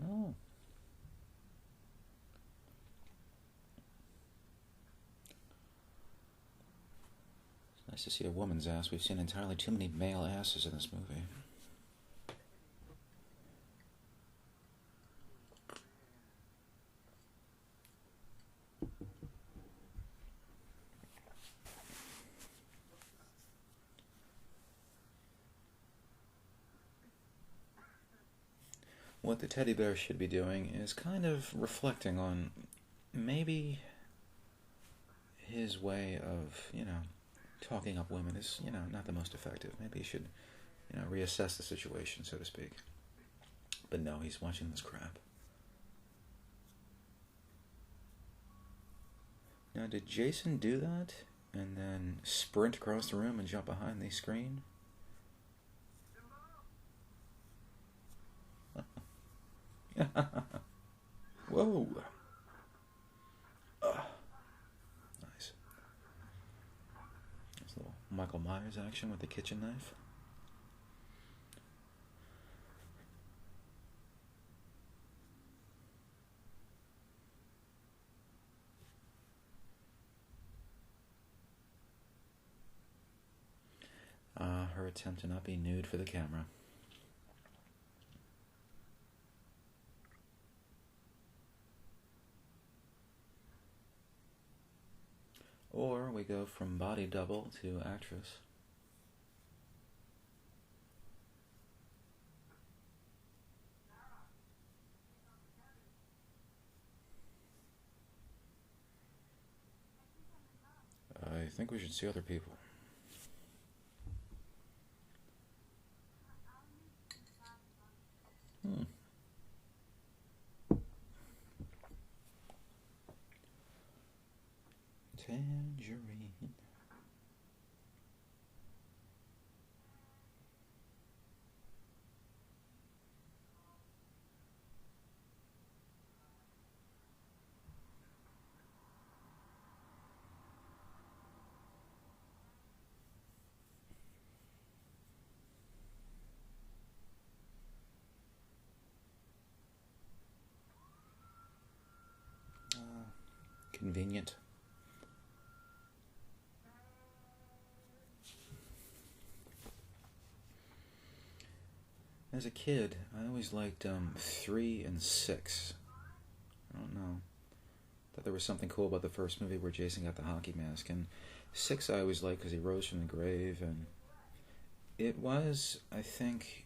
A: Oh. It's nice to see a woman's ass. We've seen entirely too many male asses in this movie. what the teddy bear should be doing is kind of reflecting on maybe his way of, talking up women is, not the most effective. Maybe he should, reassess the situation, so to speak. But no, he's watching this crap. Now, did Jason do that and then sprint across the room and jump behind the screen? Whoa. Nice. There's a little Michael Myers action with the kitchen knife. Her attempt to not be nude for the camera. Or we go from body double to actress. I think we should see other people. Tangerine. Convenient. As a kid, I always liked 3 and 6. I don't know. Thought there was something cool about the first movie where Jason got the hockey mask. And 6 I always liked because he rose from the grave. And it was, I think,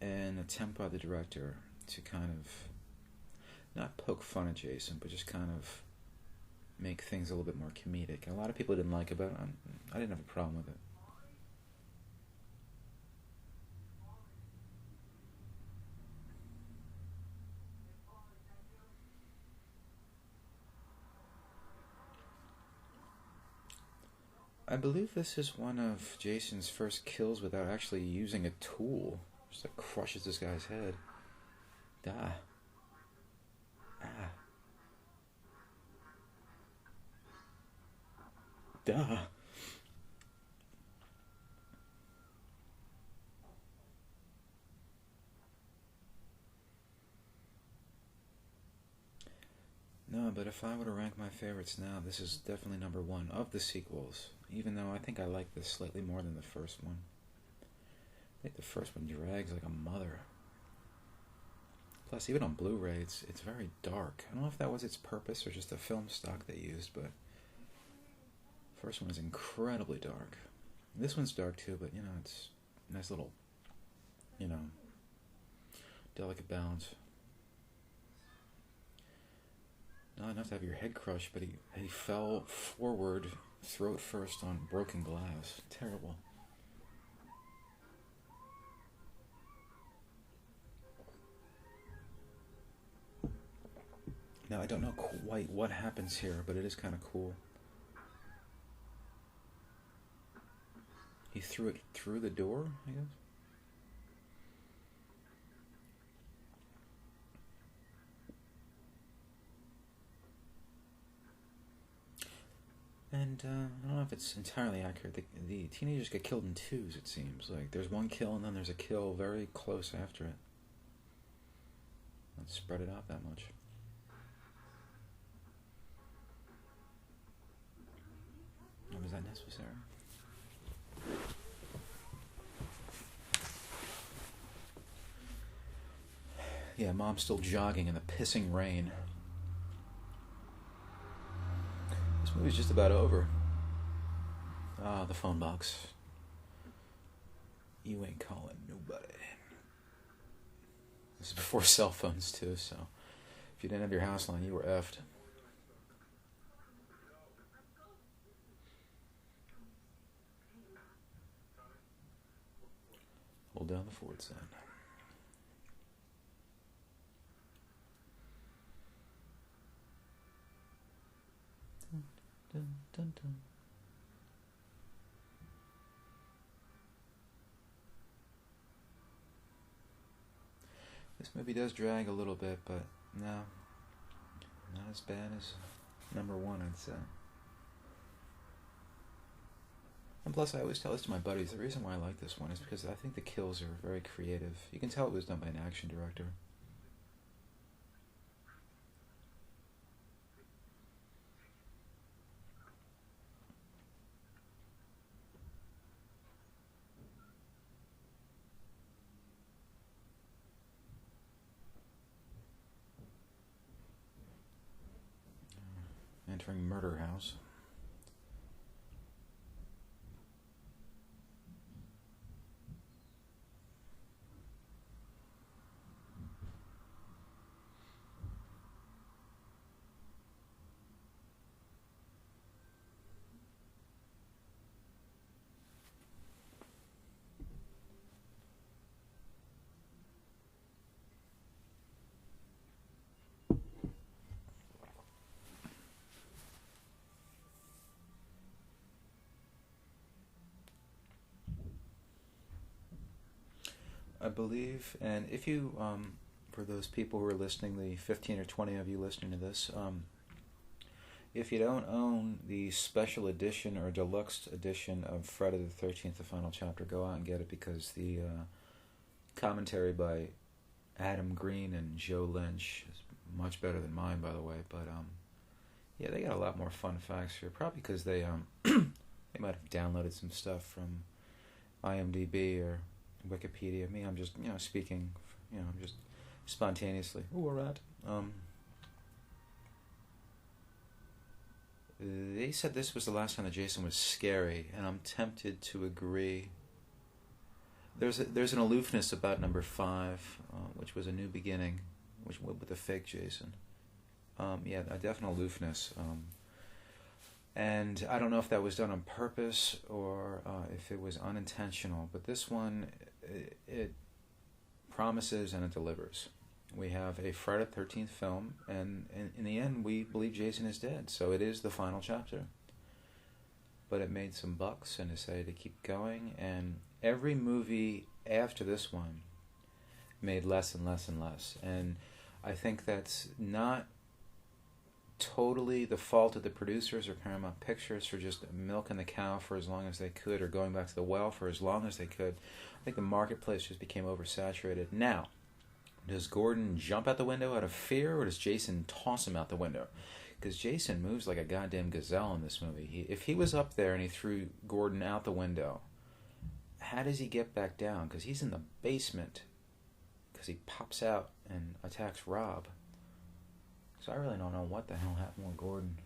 A: an attempt by the director to kind of, not poke fun at Jason, but just kind of make things a little bit more comedic. And a lot of people didn't like it, but I didn't have a problem with it. I believe this is one of Jason's first kills without actually using a tool. Just like crushes this guy's head. Ah. Duh. No, but if I were to rank my favorites now, this is definitely number 1 of the sequels. Even though I think I like this slightly more than the first one. I think the first one drags like a mother. Plus, even on Blu-ray, it's very dark. I don't know if that was its purpose or just the film stock they used, but the first one is incredibly dark. This one's dark too, but, it's a nice little, delicate balance. Not enough to have your head crushed, but he fell forward, throat first, on broken glass. Terrible. Now, I don't know quite what happens here, but it is kind of cool. He threw it through the door, I guess? And I don't know if it's entirely accurate. The teenagers get killed in 2s, it seems. Like, there's one kill and then there's a kill very close after it. Let's spread it out that much. Was that necessary? Yeah, Mom's still jogging in the pissing rain. This movie's just about over. Ah, the phone box. You ain't calling nobody. This is before cell phones too, so if you didn't have your house line, you were effed. Hold down the forward sign. Dun, dun, dun, dun. This movie does drag a little bit, but no, not as bad as number one, I'd say. And plus, I always tell this to my buddies, the reason why I like this one is because I think the kills are very creative. You can tell it was done by an action director. Entering Murder House. I believe, and if you, for those people who are listening, the 15 or 20 of you listening to this, if you don't own the special edition or deluxe edition of Friday the 13th, the final chapter, go out and get it, because the commentary by Adam Green and Joe Lynch is much better than mine, by the way, but yeah, they got a lot more fun facts here, probably because they they might have downloaded some stuff from IMDb or Wikipedia. Me, I'm just, speaking, just spontaneously. Ooh, alright. They said this was the last time that Jason was scary, and I'm tempted to agree. There's an aloofness about number 5, which was a new beginning, which with the fake Jason. Yeah, a definite aloofness. And I don't know if that was done on purpose or if it was unintentional, but this one, it promises and it delivers. We have a Friday the 13th film, and in the end, we believe Jason is dead, so it is the final chapter. But it made some bucks and decided to keep going, and every movie after this one made less and less and less. And I think that's not totally the fault of the producers or Paramount Pictures for just milking the cow for as long as they could, or going back to the well for as long as they could. I think the marketplace just became oversaturated. Now, does Gordon jump out the window out of fear, or does Jason toss him out the window? Because Jason moves like a goddamn gazelle in this movie. If he was up there and he threw Gordon out the window, how does he get back down? Because he's in the basement. Because he pops out and attacks Rob. So I really don't know what the hell happened with Gordon.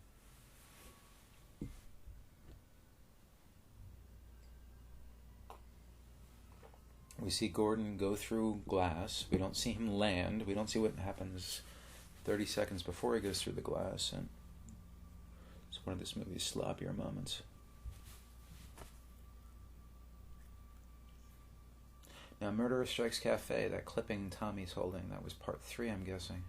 A: We see Gordon go through glass. We don't see him land. We don't see what happens 30 seconds before he goes through the glass. And it's one of this movie's sloppier moments. Now, Murderer Strikes Cafe, that clipping Tommy's holding, that was part 3, I'm guessing.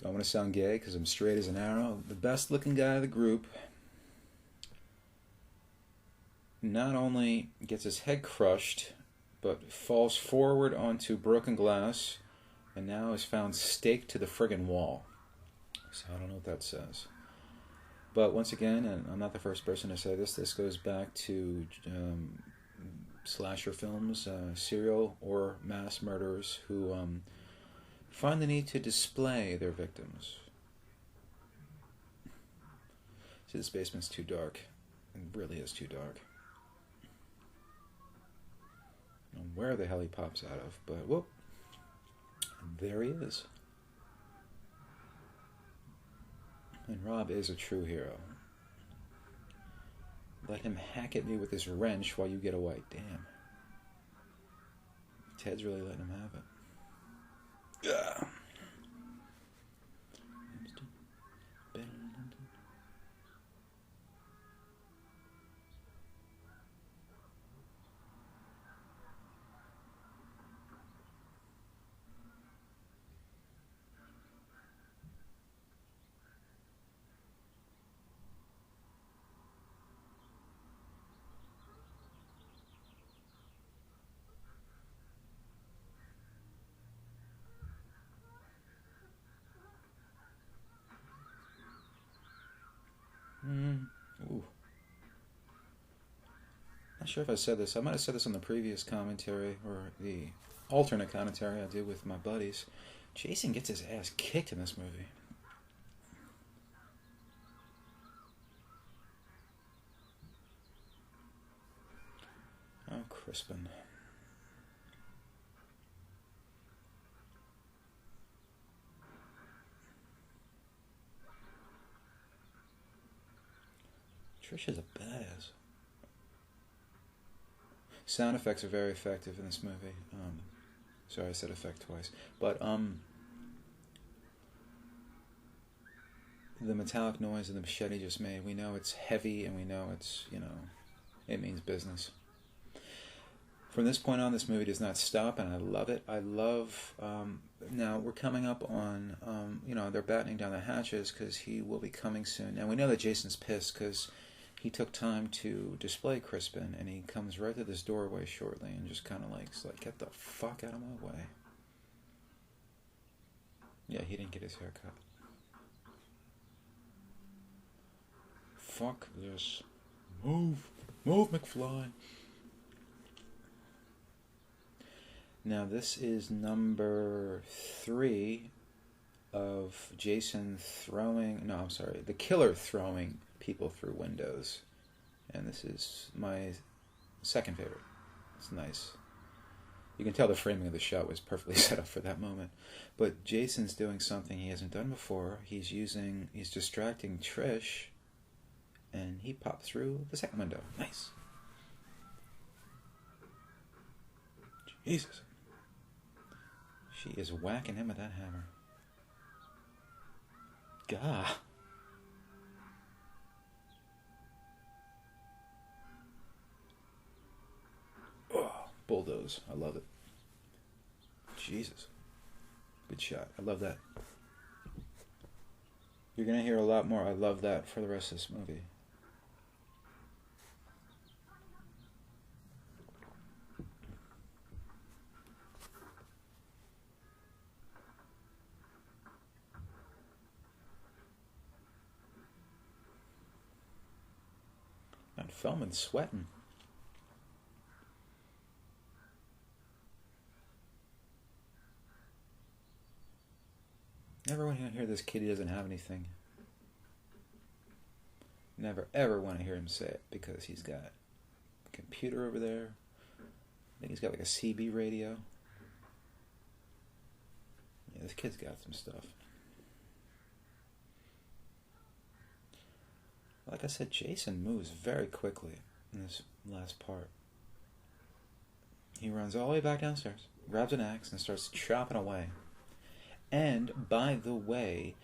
A: I want to sound gay because I'm straight as an arrow. The best looking guy of the group not only gets his head crushed, but falls forward onto broken glass and now is found staked to the friggin' wall. So I don't know what that says. But once again, and I'm not the first person to say this, this goes back to slasher films, serial or mass murderers who find the need to display their victims. See, this basement's too dark. It really is too dark. I don't know where the hell he pops out of, but whoop. There he is. And Rob is a true hero. Let him hack at me with this wrench while you get away. Damn. Ted's really letting him have it. Yeah. Ooh. Not sure if I said this. I might have said this on the previous commentary or the alternate commentary I did with my buddies. Jason gets his ass kicked in this movie. Oh, Crispin. Trisha's a badass. Sound effects are very effective in this movie. Sorry, I said effect twice. But the metallic noise that the machete just made, we know it's heavy and we know it's, it means business. From this point on, this movie does not stop, and I love it. I love, now we're coming up on, they're battening down the hatches because he will be coming soon. Now we know that Jason's pissed because he took time to display Crispin, and he comes right to this doorway shortly and just kind of like, get the fuck out of my way. Yeah, he didn't get his hair cut. Fuck this. Move, McFly. Now this is number 3 of Jason the killer throwing people through windows. And this is my second favorite. It's nice. You can tell the framing of the shot was perfectly set up for that moment. But Jason's doing something he hasn't done before. He's distracting Trish, and he popped through the second window. Nice. Jesus. She is whacking him with that hammer. Gah. Oh, bulldoze. I love it. Jesus. Good shot. I love that. You're going to hear a lot more. I love that for the rest of this movie. And Feldman's sweating. Never want to hear this kid, he doesn't have anything. Never ever want to hear him say it because he's got a computer over there. I think he's got like a CB radio. Yeah, this kid's got some stuff. Like I said, Jason moves very quickly in this last part. He runs all the way back downstairs, grabs an axe, and starts chopping away. And, by the way,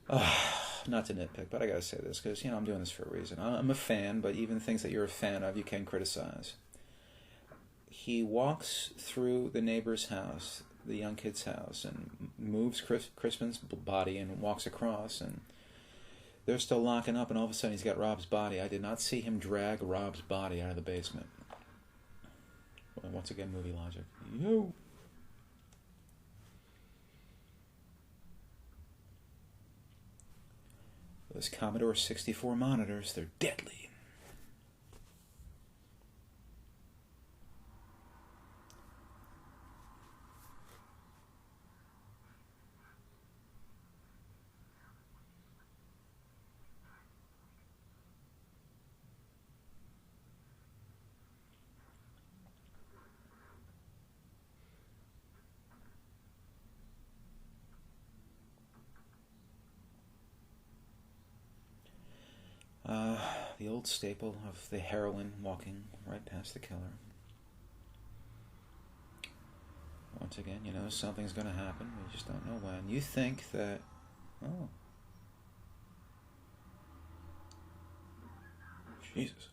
A: not to nitpick, but I gotta say this, because, I'm doing this for a reason. I'm a fan, but even things that you're a fan of, you can criticize. He walks through the neighbor's house, the young kid's house, and moves Crispin's body and walks across, and they're still locking up, and all of a sudden he's got Rob's body. I did not see him drag Rob's body out of the basement. Well, once again, movie logic. Yo! Those Commodore 64 monitors, they're deadly. old staple of the heroine walking right past the killer. Once again, you know, something's going to happen. We just don't know when. You think that, oh, Jesus.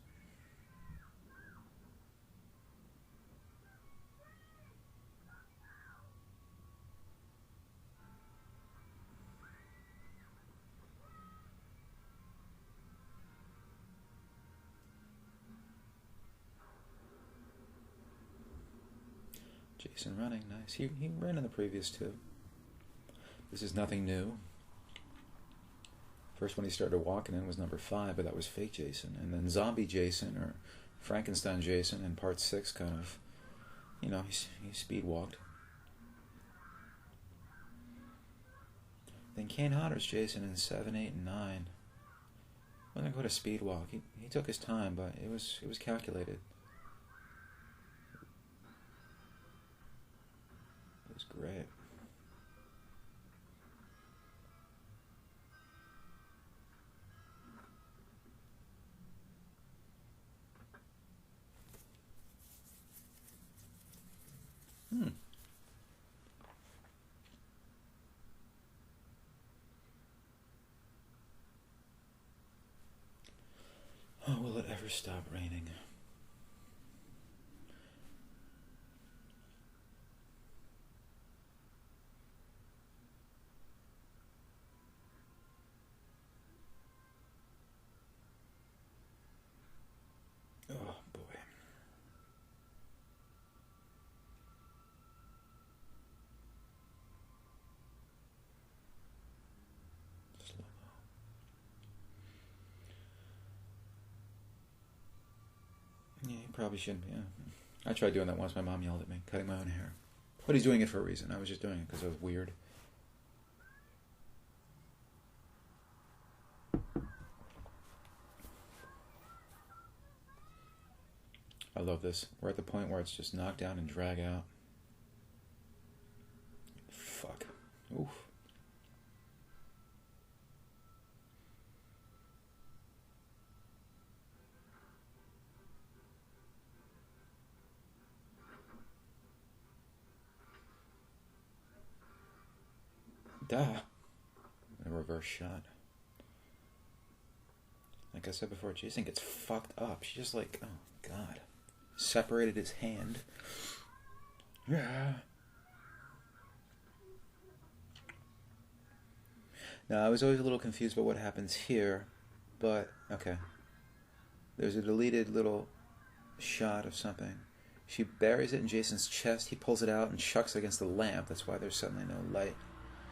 A: Jason running, nice. He ran in the previous two. This is nothing new. First one he started walking in was number 5, but that was fake Jason. And then Zombie Jason, or Frankenstein Jason, in part 6 kind of, you know, he speed walked. Then Kane Hodder's Jason in 7, 8, and 9. Wasn't quite a speed walk. He took his time, but it was calculated. It was great. Oh, will it ever stop raining? Oh, boy. Slow-mo. Yeah, you probably shouldn't be. Yeah. I tried doing that once. My mom yelled at me, cutting my own hair. But he's doing it for a reason. I was just doing it because it was weird. I love this. We're at the point where it's just knock down and drag out. Fuck. Oof. Duh. A reverse shot. Like I said before, Jason gets fucked up. She just like, oh god. Separated his hand. Yeah. Now, I was always a little confused about what happens here, but, okay. There's a deleted little shot of something. She buries it in Jason's chest, he pulls it out and chucks it against the lamp. That's why there's suddenly no light.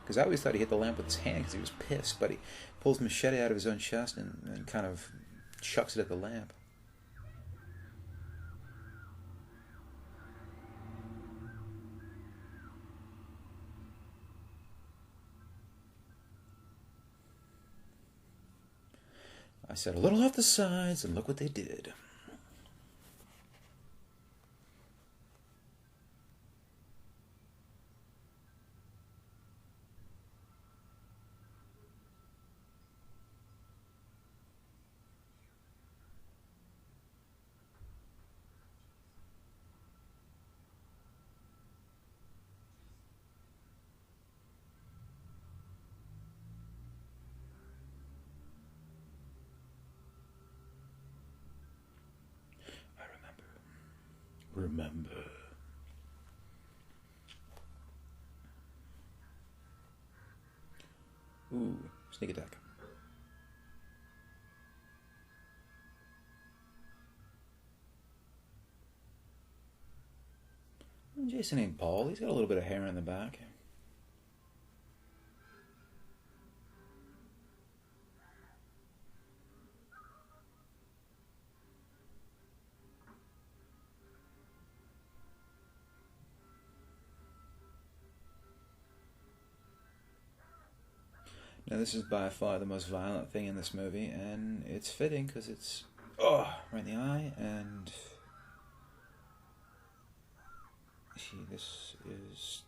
A: Because I always thought he hit the lamp with his hand because he was pissed, but he pulls the machete out of his own chest and kind of chucks it at the lamp. I said a little off the sides, and look what they did. Remember. Ooh, sneak attack. Jason ain't bald. He's got a little bit of hair in the back. Now, this is by far the most violent thing in this movie, and it's fitting because it's right in the eye, and this is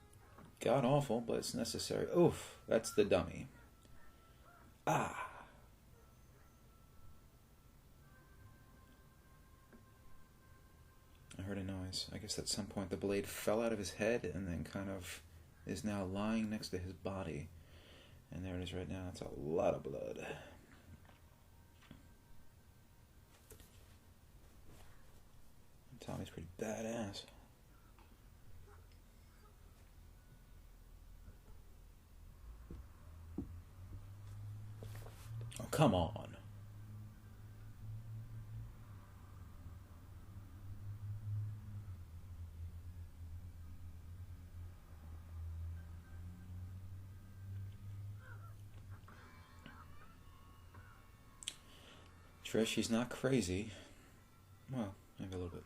A: god awful, but it's necessary. Oof, that's the dummy. Ah. I heard a noise. I guess at some point the blade fell out of his head and then kind of is now lying next to his body. And there it is right now. It's a lot of blood. Tommy's pretty badass. Oh, come on. Trish, she's not crazy. Well, maybe a little bit.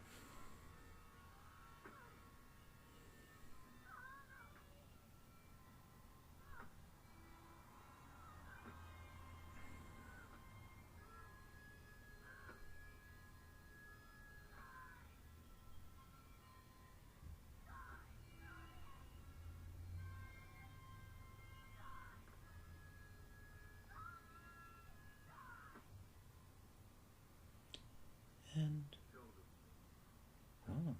A: And oh.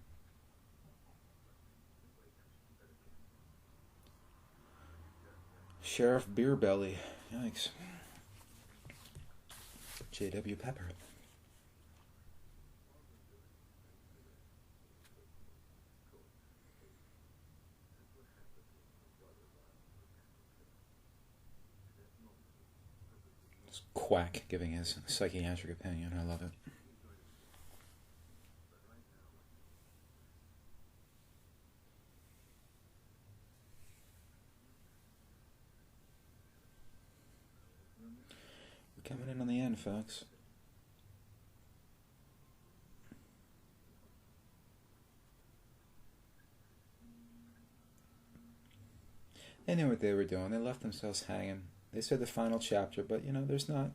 A: Sheriff Beerbelly. Yikes. J.W. Pepper. This quack giving his psychiatric opinion. I love it. Coming in on the end, folks. They knew what they were doing. They left themselves hanging. They said the final chapter, but there's not.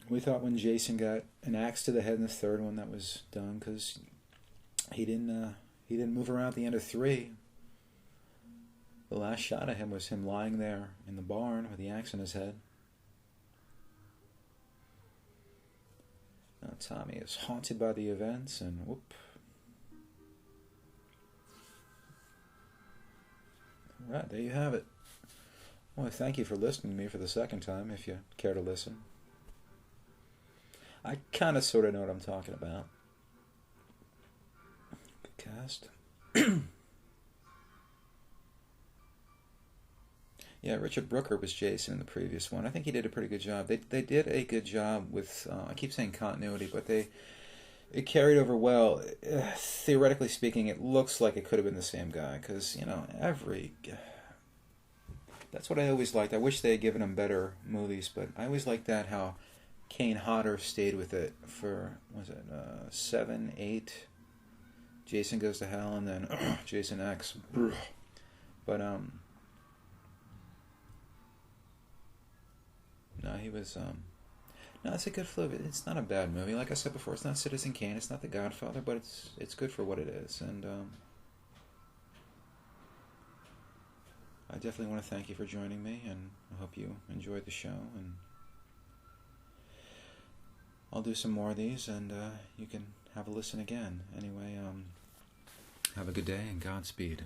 A: We thought when Jason got an axe to the head in the third one that was done because he didn't move around at the end of 3. The last shot of him was him lying there in the barn with the axe in his head. Now Tommy is haunted by the events and whoop. Alright, there you have it. Well, thank you for listening to me for the second time, if you care to listen. I kind of sort of know what I'm talking about. Good cast. Yeah, Richard Brooker was Jason in the previous one. I think he did a pretty good job. They did a good job with, I keep saying continuity, but it carried over well. Theoretically speaking, it looks like it could have been the same guy, because, that's what I always liked. I wish they had given him better movies, but I always liked that, how Kane Hodder stayed with it for, 7, 8, Jason Goes to Hell, and then Jason X. But, no, he was, no, it's a good flip. It's not a bad movie. Like I said before, it's not Citizen Kane, it's not The Godfather, but it's good for what it is. And I definitely want to thank you for joining me, and I hope you enjoyed the show. And I'll do some more of these, and you can have a listen again. Anyway, have a good day and Godspeed.